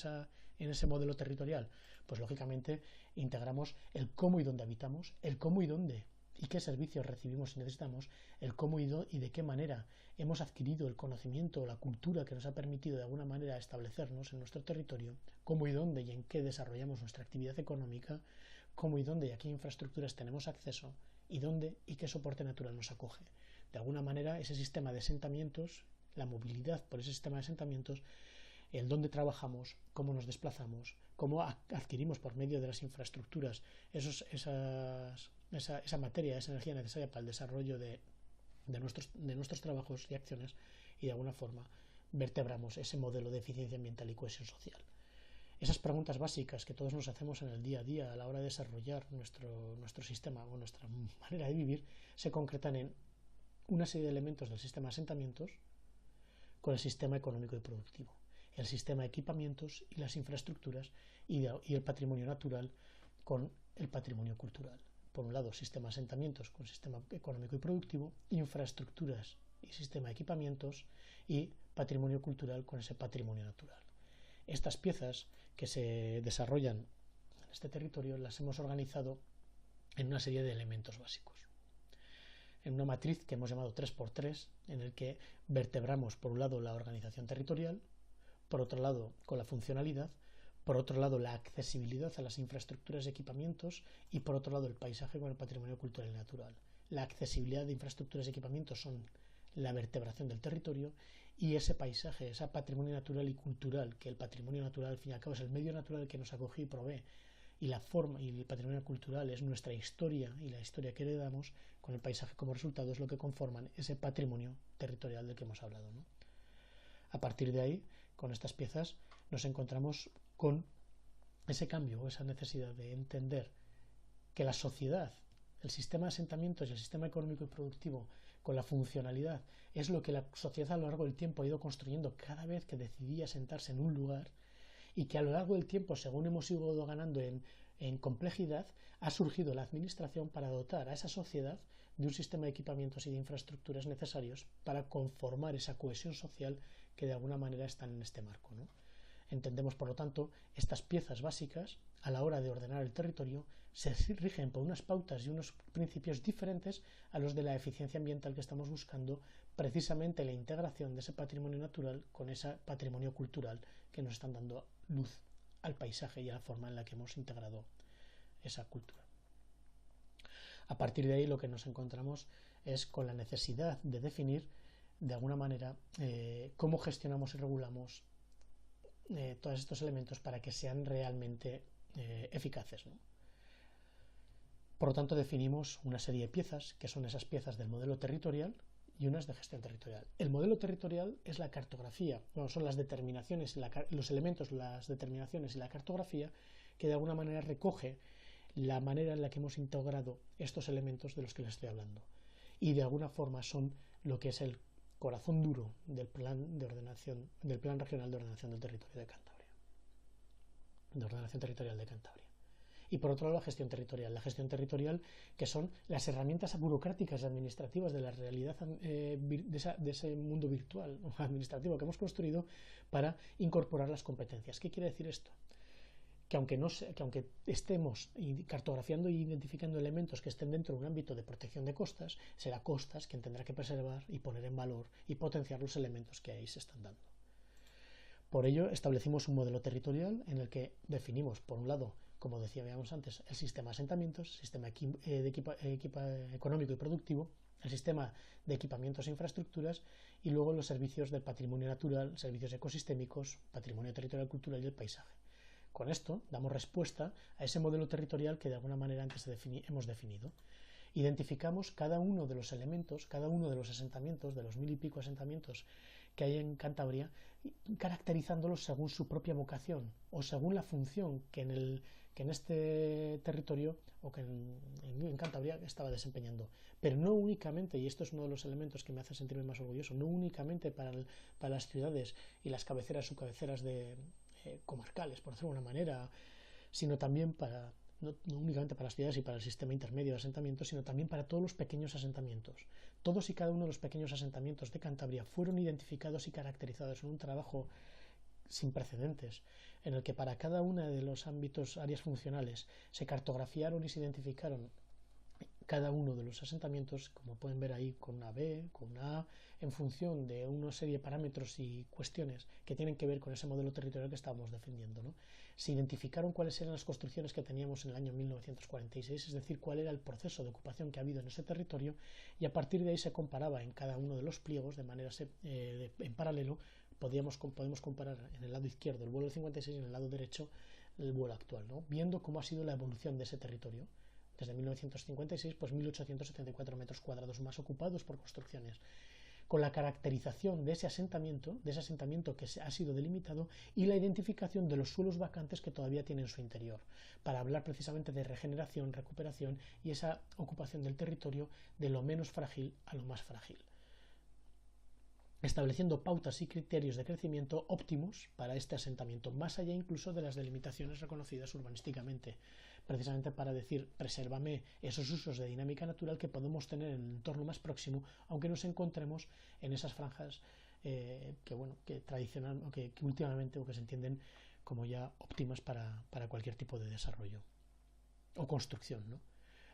ese modelo territorial? Pues lógicamente integramos el cómo y dónde habitamos, el cómo y dónde y qué servicios recibimos y necesitamos, el cómo y de qué manera hemos adquirido el conocimiento o la cultura que nos ha permitido de alguna manera establecernos en nuestro territorio, cómo y dónde y en qué desarrollamos nuestra actividad económica, cómo y dónde y a qué infraestructuras tenemos acceso, y dónde y qué soporte natural nos acoge. De alguna manera, ese sistema de asentamientos, la movilidad por ese sistema de asentamientos, el dónde trabajamos, cómo nos desplazamos, cómo adquirimos por medio de las infraestructuras esa materia, esa energía necesaria para el desarrollo de nuestros trabajos y acciones, y de alguna forma vertebramos ese modelo de eficiencia ambiental y cohesión social. Esas preguntas básicas que todos nos hacemos en el día a día a la hora de desarrollar nuestro sistema o nuestra manera de vivir se concretan en una serie de elementos del sistema de asentamientos con el sistema económico y productivo, el sistema de equipamientos y las infraestructuras, y el patrimonio natural con el patrimonio cultural. Por un lado, sistema de asentamientos con sistema económico y productivo, infraestructuras y sistema de equipamientos, y patrimonio cultural con ese patrimonio natural. Estas piezas que se desarrollan en este territorio las hemos organizado en una serie de elementos básicos. En una matriz que hemos llamado 3x3, en el que vertebramos por un lado la organización territorial, por otro lado con la funcionalidad, por otro lado la accesibilidad a las infraestructuras y equipamientos, y por otro lado el paisaje con el patrimonio cultural y natural. La accesibilidad de infraestructuras y equipamientos son la vertebración del territorio, y ese paisaje, ese patrimonio natural y cultural, que el patrimonio natural al fin y al cabo es el medio natural que nos acoge y provee, y la forma y el patrimonio cultural es nuestra historia y la historia que heredamos, con el paisaje como resultado, es lo que conforman ese patrimonio territorial del que hemos hablado, ¿no? A partir de ahí, con estas piezas, nos encontramos con ese cambio o esa necesidad de entender que la sociedad, el sistema de asentamientos y el sistema económico y productivo, con la funcionalidad, es lo que la sociedad a lo largo del tiempo ha ido construyendo cada vez que decidía sentarse en un lugar, y que a lo largo del tiempo, según hemos ido ganando en complejidad, ha surgido la administración para dotar a esa sociedad de un sistema de equipamientos y de infraestructuras necesarios para conformar esa cohesión social que de alguna manera están en este marco, ¿no? Entendemos, por lo tanto, estas piezas básicas a la hora de ordenar el territorio se rigen por unas pautas y unos principios diferentes a los de la eficiencia ambiental que estamos buscando, precisamente la integración de ese patrimonio natural con ese patrimonio cultural que nos están dando luz al paisaje y a la forma en la que hemos integrado esa cultura. A partir de ahí lo que nos encontramos es con la necesidad de definir de alguna manera cómo gestionamos y regulamos todos estos elementos para que sean realmente eficaces, ¿no? Por lo tanto, definimos una serie de piezas, que son esas piezas del modelo territorial y unas de gestión territorial. El modelo territorial es la cartografía, son las determinaciones, los elementos, las determinaciones y la cartografía que de alguna manera recoge la manera en la que hemos integrado estos elementos de los que les estoy hablando. Y de alguna forma son lo que es el corazón duro del plan de ordenación, del Plan Regional de Ordenación del Territorio de Cantabria, de ordenación territorial de Cantabria. Y por otro lado la gestión territorial que son las herramientas burocráticas y administrativas de la realidad de ese mundo virtual administrativo que hemos construido para incorporar las competencias. ¿Qué quiere decir esto? Que aunque estemos cartografiando e identificando elementos que estén dentro de un ámbito de protección de costas, será costas quien tendrá que preservar y poner en valor y potenciar los elementos que ahí se están dando. Por ello establecimos un modelo territorial en el que definimos, por un lado, como decíamos antes, el sistema de asentamientos, sistema económico y productivo, el sistema de equipamientos e infraestructuras y luego los servicios del patrimonio natural, servicios ecosistémicos, patrimonio territorial, cultural y el paisaje. Con esto damos respuesta a ese modelo territorial que de alguna manera antes hemos definido. Identificamos cada uno de los elementos, cada uno de los asentamientos, de los 1000 y pico asentamientos que hay en Cantabria, caracterizándolos según su propia vocación o según la función que en este territorio o que en Cantabria estaba desempeñando. Pero no únicamente, y esto es uno de los elementos que me hace sentirme más orgulloso, no únicamente para las ciudades y las cabeceras, subcabeceras comarcales, por decirlo de una manera, sino también no únicamente para las ciudades y para el sistema intermedio de asentamientos, sino también para todos los pequeños asentamientos. Todos y cada uno de los pequeños asentamientos de Cantabria fueron identificados y caracterizados en un trabajo sin precedentes, en el que para cada una de los áreas funcionales se cartografiaron y se identificaron cada uno de los asentamientos, como pueden ver ahí, con una B, con una A, en función de una serie de parámetros y cuestiones que tienen que ver con ese modelo territorial que estábamos defendiendo, ¿no? Se identificaron cuáles eran las construcciones que teníamos en el año 1946, es decir, cuál era el proceso de ocupación que ha habido en ese territorio, y a partir de ahí se comparaba en cada uno de los pliegos, de manera en paralelo. Podemos comparar en el lado izquierdo el vuelo del 56 y en el lado derecho el vuelo actual, ¿no? Viendo cómo ha sido la evolución de ese territorio. Desde 1956, pues 1.874 metros cuadrados más ocupados por construcciones, con la caracterización de ese asentamiento que ha sido delimitado y la identificación de los suelos vacantes que todavía tiene en su interior, para hablar precisamente de regeneración, recuperación y esa ocupación del territorio de lo menos frágil a lo más frágil, estableciendo pautas y criterios de crecimiento óptimos para este asentamiento, más allá incluso de las delimitaciones reconocidas urbanísticamente, precisamente para decir, presérvame esos usos de dinámica natural que podemos tener en el entorno más próximo, aunque nos encontremos en esas franjas que tradicional, que últimamente se entienden como ya óptimas para cualquier tipo de desarrollo o construcción, ¿no?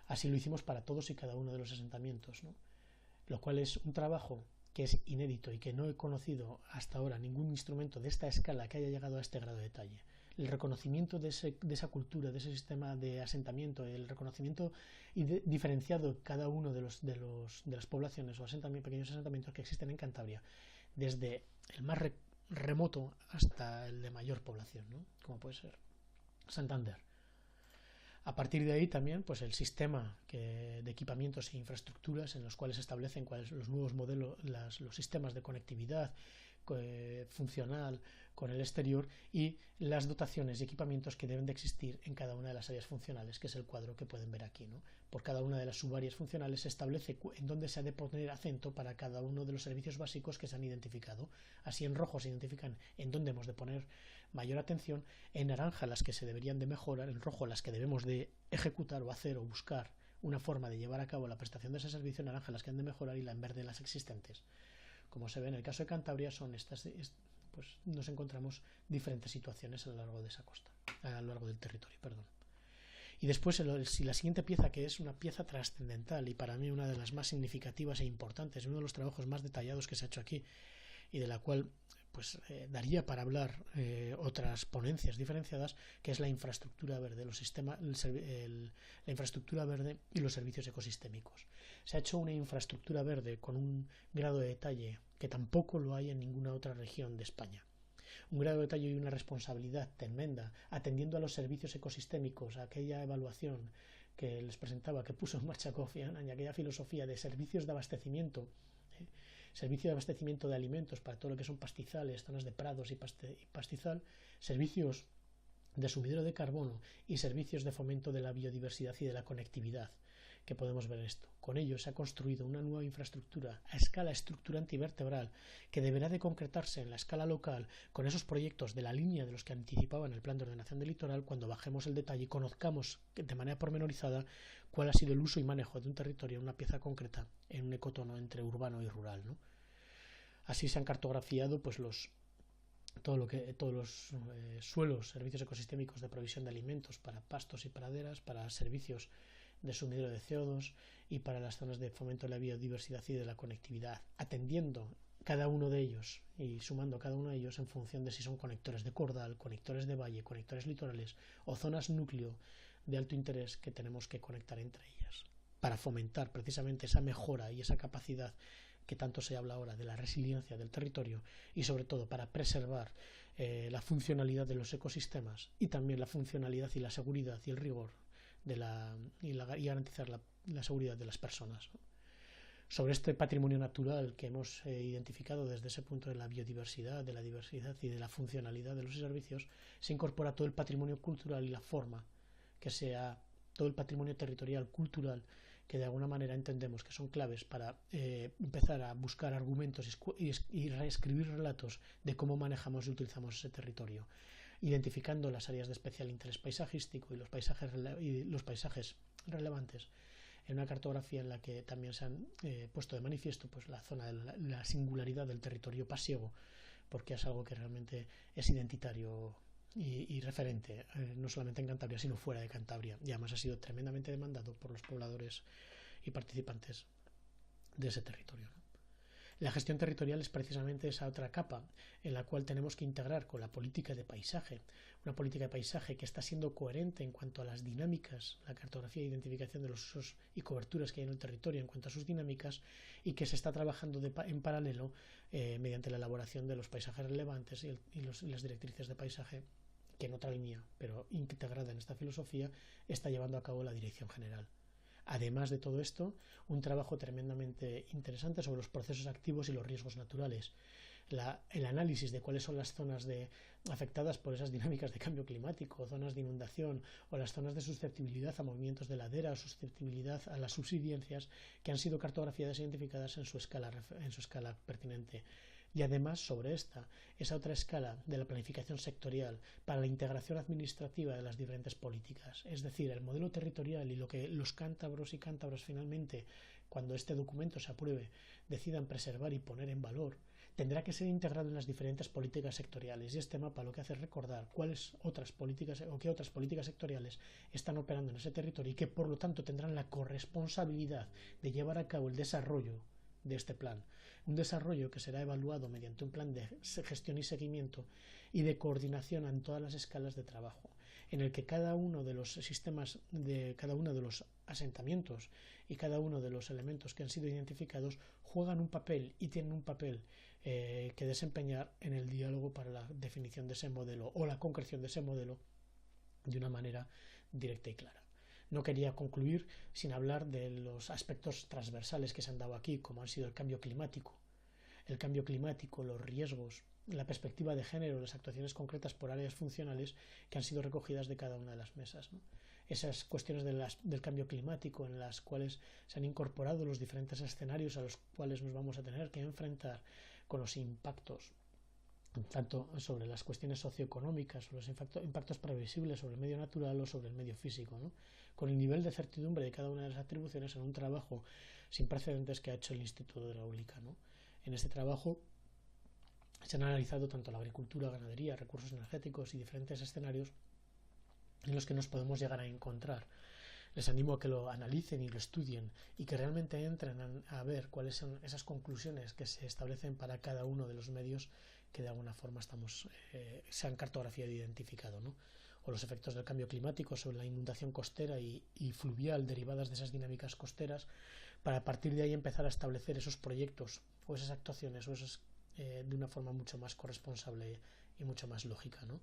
Así lo hicimos para todos y cada uno de los asentamientos, ¿no? Lo cual es un trabajo que es inédito y que no he conocido hasta ahora ningún instrumento de esta escala que haya llegado a este grado de detalle. El reconocimiento de esa cultura, de ese sistema de asentamiento, el reconocimiento diferenciado de cada uno de las poblaciones o pequeños asentamientos que existen en Cantabria, desde el más remoto hasta el de mayor población, ¿no? Como puede ser Santander. A partir de ahí también, pues el sistema de equipamientos e infraestructuras en los cuales se establecen cuáles los nuevos modelos, los sistemas de conectividad funcional con el exterior y las dotaciones y equipamientos que deben de existir en cada una de las áreas funcionales, que es el cuadro que pueden ver aquí, ¿no? Por cada una de las subáreas funcionales se establece en dónde se ha de poner acento para cada uno de los servicios básicos que se han identificado. Así en rojo se identifican en dónde hemos de poner mayor atención, en naranja las que se deberían de mejorar, en rojo las que debemos de ejecutar o hacer o buscar una forma de llevar a cabo la prestación de ese servicio, en naranja las que han de mejorar y la en verde las existentes. Como se ve en el caso de Cantabria, pues nos encontramos diferentes situaciones a lo largo de esa costa, a lo largo del territorio, perdón. Y después, si la siguiente pieza, que es una pieza trascendental y para mí una de las más significativas e importantes, uno de los trabajos más detallados que se ha hecho aquí y de la cual pues daría para hablar otras ponencias diferenciadas, que es la infraestructura verde, la infraestructura verde y los servicios ecosistémicos. Se ha hecho una infraestructura verde con un grado de detalle que tampoco lo hay en ninguna otra región de España. Un grado de detalle y una responsabilidad tremenda, atendiendo a los servicios ecosistémicos, a aquella evaluación que les presentaba, que puso en marcha Kofi Annan, y aquella filosofía de servicios de abastecimiento, servicio de abastecimiento de alimentos para todo lo que son pastizales, zonas de prados y pastizal, servicios de sumidero de carbono y servicios de fomento de la biodiversidad y de la conectividad, que podemos ver esto. Con ello se ha construido una nueva infraestructura a escala estructurante y vertebral que deberá de concretarse en la escala local con esos proyectos de la línea de los que anticipaban el Plan de Ordenación del Litoral, cuando bajemos el detalle y conozcamos de manera pormenorizada cuál ha sido el uso y manejo de un territorio, una pieza concreta, en un ecotono entre urbano y rural, ¿no? Así se han cartografiado pues todos los suelos, servicios ecosistémicos de provisión de alimentos para pastos y praderas, para servicios de sumidero de CO2 y para las zonas de fomento de la biodiversidad y de la conectividad, atendiendo cada uno de ellos y sumando cada uno de ellos en función de si son conectores de cordal, conectores de valle, conectores litorales o zonas núcleo de alto interés que tenemos que conectar entre ellas, para fomentar precisamente esa mejora y esa capacidad que tanto se habla ahora de la resiliencia del territorio, y sobre todo para preservar la funcionalidad de los ecosistemas y también la funcionalidad y la seguridad y el rigor y garantizar la seguridad de las personas. Sobre este patrimonio natural que hemos identificado desde ese punto de la biodiversidad, de la diversidad y de la funcionalidad de los servicios, se incorpora todo el patrimonio cultural y la forma que sea todo el patrimonio territorial cultural, que de alguna manera entendemos que son claves para empezar a buscar argumentos y reescribir relatos de cómo manejamos y utilizamos ese territorio, identificando las áreas de especial interés paisajístico y los paisajes relevantes, en una cartografía en la que también se han puesto de manifiesto pues la zona de la singularidad del territorio pasiego, porque es algo que realmente es identitario y referente, no solamente en Cantabria, sino fuera de Cantabria, y además ha sido tremendamente demandado por los pobladores y participantes de ese territorio, ¿no? La gestión territorial es precisamente esa otra capa en la cual tenemos que integrar con la política de paisaje, una política de paisaje que está siendo coherente en cuanto a las dinámicas, la cartografía e identificación de los usos y coberturas que hay en el territorio en cuanto a sus dinámicas, y que se está trabajando en paralelo mediante la elaboración de los paisajes relevantes y las directrices de paisaje, que en otra línea, pero integrada en esta filosofía, está llevando a cabo la Dirección General. Además de todo esto, un trabajo tremendamente interesante sobre los procesos activos y los riesgos naturales, el análisis de cuáles son las zonas afectadas por esas dinámicas de cambio climático, zonas de inundación o las zonas de susceptibilidad a movimientos de ladera o susceptibilidad a las subsidencias, que han sido cartografiadas e identificadas en su escala pertinente. Y además sobre esa otra escala de la planificación sectorial para la integración administrativa de las diferentes políticas, es decir, el modelo territorial y lo que los cántabros y cántabras finalmente, cuando este documento se apruebe, decidan preservar y poner en valor, tendrá que ser integrado en las diferentes políticas sectoriales, y este mapa lo que hace es recordar cuáles otras políticas o qué otras políticas sectoriales están operando en ese territorio y que por lo tanto tendrán la corresponsabilidad de llevar a cabo el desarrollo de este plan, un desarrollo que será evaluado mediante un plan de gestión y seguimiento y de coordinación en todas las escalas de trabajo, en el que cada uno de los sistemas, de cada uno de los asentamientos y cada uno de los elementos que han sido identificados juegan un papel y tienen un papel que desempeñar en el diálogo para la definición de ese modelo o la concreción de ese modelo de una manera directa y clara. No quería concluir sin hablar de los aspectos transversales que se han dado aquí, como han sido el cambio climático, los riesgos, la perspectiva de género, las actuaciones concretas por áreas funcionales que han sido recogidas de cada una de las mesas, ¿no? Esas cuestiones del cambio climático, en las cuales se han incorporado los diferentes escenarios a los cuales nos vamos a tener que enfrentar con los impactos tanto sobre las cuestiones socioeconómicas, sobre los impactos previsibles sobre el medio natural o sobre el medio físico, ¿no? Con el nivel de certidumbre de cada una de las atribuciones en un trabajo sin precedentes que ha hecho el Instituto de Hidráulica, ¿no? En este trabajo se han analizado tanto la agricultura, ganadería, recursos energéticos y diferentes escenarios en los que nos podemos llegar a encontrar. Les animo a que lo analicen y lo estudien y que realmente entren a ver cuáles son esas conclusiones que se establecen para cada uno de los medios que de alguna forma se han cartografiado e identificado, ¿no? O los efectos del cambio climático sobre la inundación costera y fluvial derivadas de esas dinámicas costeras, para a partir de ahí empezar a establecer esos proyectos o esas actuaciones de una forma mucho más corresponsable y mucho más lógica, ¿no?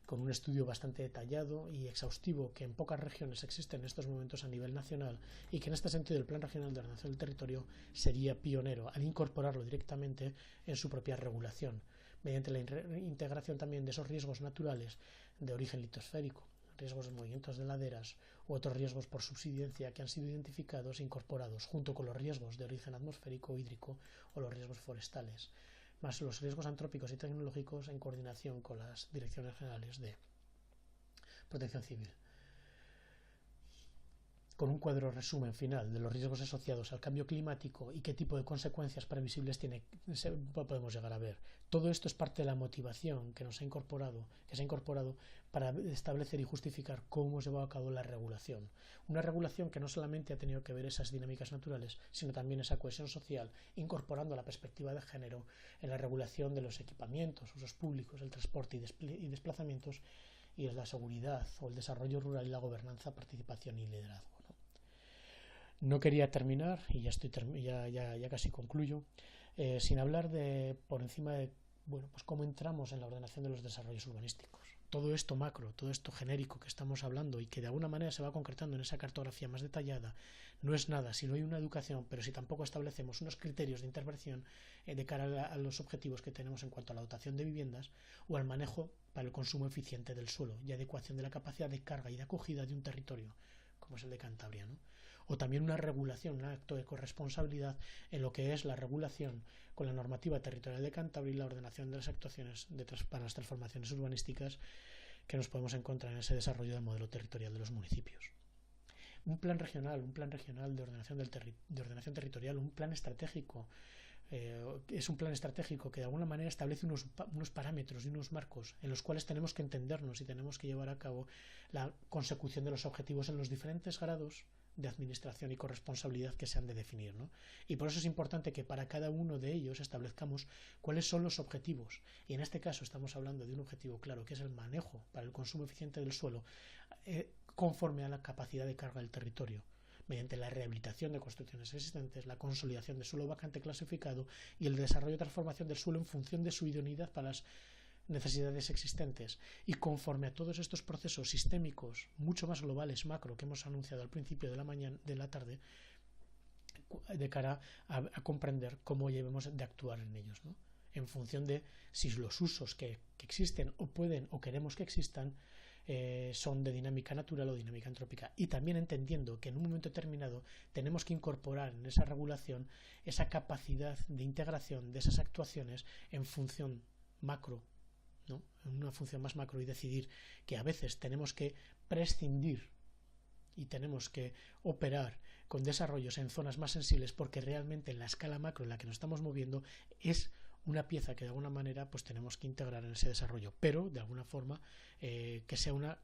Con un estudio bastante detallado y exhaustivo que en pocas regiones existe en estos momentos a nivel nacional, y que en este sentido el Plan Regional de Ordenación del Territorio sería pionero al incorporarlo directamente en su propia regulación, mediante la integración también de esos riesgos naturales de origen litosférico, riesgos de movimientos de laderas u otros riesgos por subsidencia que han sido identificados e incorporados, junto con los riesgos de origen atmosférico, hídrico o los riesgos forestales, más los riesgos antrópicos y tecnológicos, en coordinación con las direcciones generales de Protección Civil. Con un cuadro resumen final de los riesgos asociados al cambio climático y qué tipo de consecuencias previsibles podemos llegar a ver. Todo esto es parte de la motivación que se ha incorporado para establecer y justificar cómo hemos llevado a cabo la regulación. Una regulación que no solamente ha tenido que ver esas dinámicas naturales, sino también esa cohesión social, incorporando la perspectiva de género en la regulación de los equipamientos, usos públicos, el transporte y desplazamientos, y la seguridad o el desarrollo rural y la gobernanza, participación y liderazgo. No quería terminar, y ya casi concluyo, sin hablar por encima de cómo entramos en la ordenación de los desarrollos urbanísticos. Todo esto macro, todo esto genérico que estamos hablando y que de alguna manera se va concretando en esa cartografía más detallada, no es nada si no hay una educación, pero si tampoco establecemos unos criterios de intervención de cara a los objetivos que tenemos en cuanto a la dotación de viviendas o al manejo para el consumo eficiente del suelo y adecuación de la capacidad de carga y de acogida de un territorio, como es el de Cantabria, ¿no? O también una regulación, un acto de corresponsabilidad en lo que es la regulación con la normativa territorial de Cantabria y la ordenación de las actuaciones para las transformaciones urbanísticas que nos podemos encontrar en ese desarrollo del modelo territorial de los municipios. Un plan regional de ordenación territorial, un plan estratégico, es un plan estratégico que de alguna manera establece unos parámetros y unos marcos en los cuales tenemos que entendernos y tenemos que llevar a cabo la consecución de los objetivos en los diferentes grados de administración y corresponsabilidad que se han de definir, ¿no? Y por eso es importante que para cada uno de ellos establezcamos cuáles son los objetivos, y en este caso estamos hablando de un objetivo claro, que es el manejo para el consumo eficiente del suelo conforme a la capacidad de carga del territorio, mediante la rehabilitación de construcciones existentes, la consolidación de suelo vacante clasificado y el desarrollo y transformación del suelo en función de su idoneidad para las necesidades existentes, y conforme a todos estos procesos sistémicos mucho más globales, macro, que hemos anunciado al principio de la tarde, de cara a comprender cómo debemos de actuar en ellos, ¿no? En función de si los usos que existen o pueden o queremos que existan son de dinámica natural o dinámica antrópica, y también entendiendo que en un momento determinado tenemos que incorporar en esa regulación esa capacidad de integración de esas actuaciones en función macro, ¿no? En una función más macro, y decidir que a veces tenemos que prescindir y tenemos que operar con desarrollos en zonas más sensibles, porque realmente en la escala macro en la que nos estamos moviendo es una pieza que de alguna manera pues tenemos que integrar en ese desarrollo, pero de alguna forma que sea una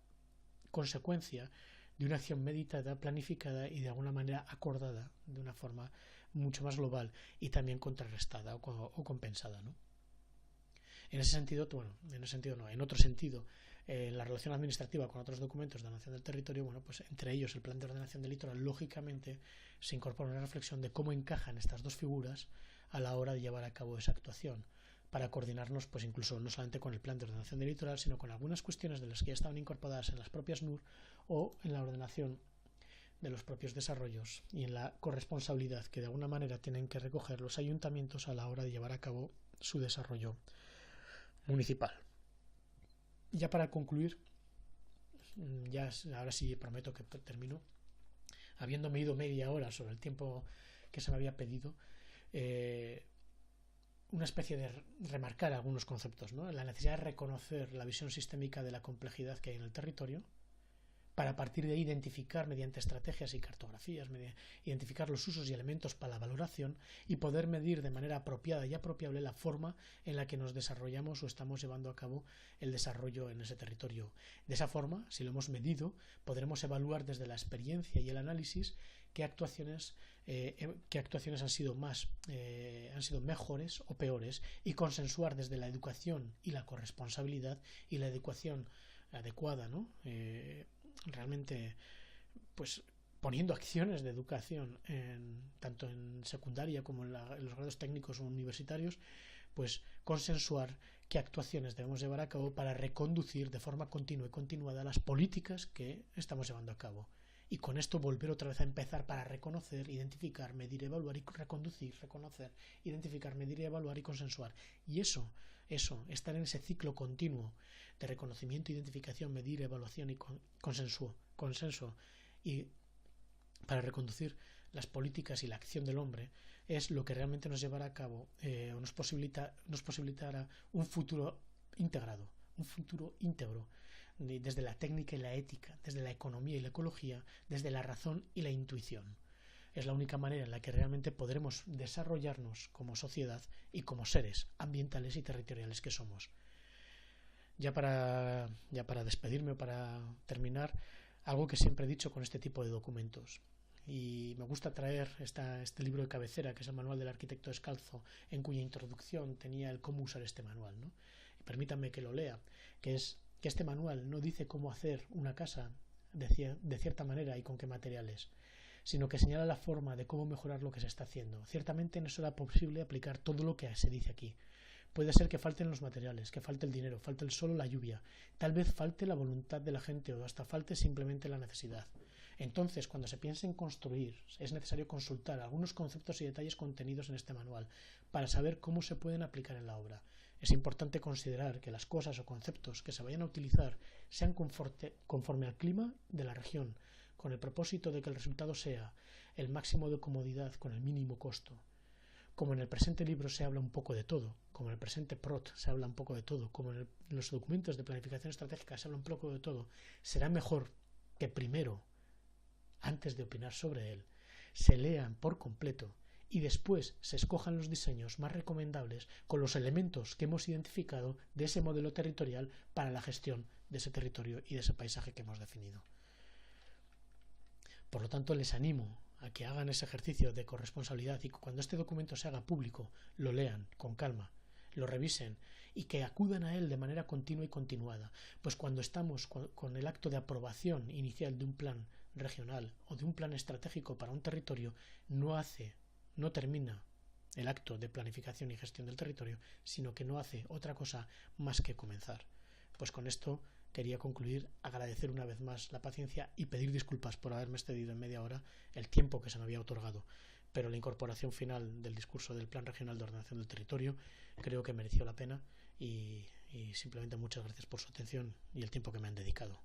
consecuencia de una acción meditada, planificada y de alguna manera acordada de una forma mucho más global y también contrarrestada o compensada, ¿no? En ese sentido, en otro sentido, la relación administrativa con otros documentos de ordenación del territorio, pues entre ellos el Plan de Ordenación del Litoral, lógicamente se incorpora una reflexión de cómo encajan estas dos figuras a la hora de llevar a cabo esa actuación, para coordinarnos pues incluso no solamente con el Plan de Ordenación del Litoral, sino con algunas cuestiones de las que ya estaban incorporadas en las propias NUR o en la ordenación de los propios desarrollos y en la corresponsabilidad que de alguna manera tienen que recoger los ayuntamientos a la hora de llevar a cabo su desarrollo municipal. Ya para concluir, ahora sí prometo que termino, habiéndome ido media hora sobre el tiempo que se me había pedido, una especie de remarcar algunos conceptos, ¿no? La necesidad de reconocer la visión sistémica de la complejidad que hay en el territorio, para a partir de ahí identificar mediante estrategias y cartografías, identificar los usos y elementos para la valoración y poder medir de manera apropiada y apropiable la forma en la que nos desarrollamos o estamos llevando a cabo el desarrollo en ese territorio. De esa forma, si lo hemos medido, podremos evaluar desde la experiencia y el análisis qué actuaciones han sido mejores o peores, y consensuar desde la educación y la corresponsabilidad y la educación adecuada, ¿no? Realmente, pues poniendo acciones de educación tanto en secundaria como en los grados técnicos o universitarios, pues consensuar qué actuaciones debemos llevar a cabo para reconducir de forma continua y continuada las políticas que estamos llevando a cabo. Y con esto volver otra vez a empezar para reconocer, identificar, medir, evaluar y reconducir, reconocer, identificar, medir, evaluar y consensuar. Y eso, estar en ese ciclo continuo de reconocimiento, identificación, medir, evaluación y consenso, y para reconducir las políticas y la acción del hombre, es lo que realmente nos llevará a cabo o nos posibilitará un futuro integrado, un futuro íntegro, desde la técnica y la ética, desde la economía y la ecología, desde la razón y la intuición. Es la única manera en la que realmente podremos desarrollarnos como sociedad y como seres ambientales y territoriales que somos. Ya para despedirme o para terminar, algo que siempre he dicho con este tipo de documentos. Y me gusta traer este libro de cabecera, que es el Manual del Arquitecto Descalzo, en cuya introducción tenía el cómo usar este manual, ¿no? Y permítanme que lo lea, que este manual no dice cómo hacer una casa de cierta manera y con qué materiales, sino que señala la forma de cómo mejorar lo que se está haciendo. Ciertamente no será posible aplicar todo lo que se dice aquí. Puede ser que falten los materiales, que falte el dinero, falte el sol o la lluvia, tal vez falte la voluntad de la gente o hasta falte simplemente la necesidad. Entonces, cuando se piense en construir, es necesario consultar algunos conceptos y detalles contenidos en este manual para saber cómo se pueden aplicar en la obra. Es importante considerar que las cosas o conceptos que se vayan a utilizar sean conforme al clima de la región, con el propósito de que el resultado sea el máximo de comodidad con el mínimo costo. Como en el presente libro se habla un poco de todo, como en el presente PROT se habla un poco de todo, como en los documentos de planificación estratégica se habla un poco de todo, será mejor que primero, antes de opinar sobre él, se lean por completo y después se escojan los diseños más recomendables con los elementos que hemos identificado de ese modelo territorial para la gestión de ese territorio y de ese paisaje que hemos definido. Por lo tanto, les animo a que hagan ese ejercicio de corresponsabilidad y que cuando este documento se haga público lo lean con calma, lo revisen y que acudan a él de manera continua y continuada, pues cuando estamos con el acto de aprobación inicial de un plan regional o de un plan estratégico para un territorio, no termina el acto de planificación y gestión del territorio, sino que no hace otra cosa más que comenzar. Pues con esto quería concluir, agradecer una vez más la paciencia y pedir disculpas por haberme excedido en media hora el tiempo que se me había otorgado, pero la incorporación final del discurso del Plan Regional de Ordenación del Territorio creo que mereció la pena y simplemente muchas gracias por su atención y el tiempo que me han dedicado.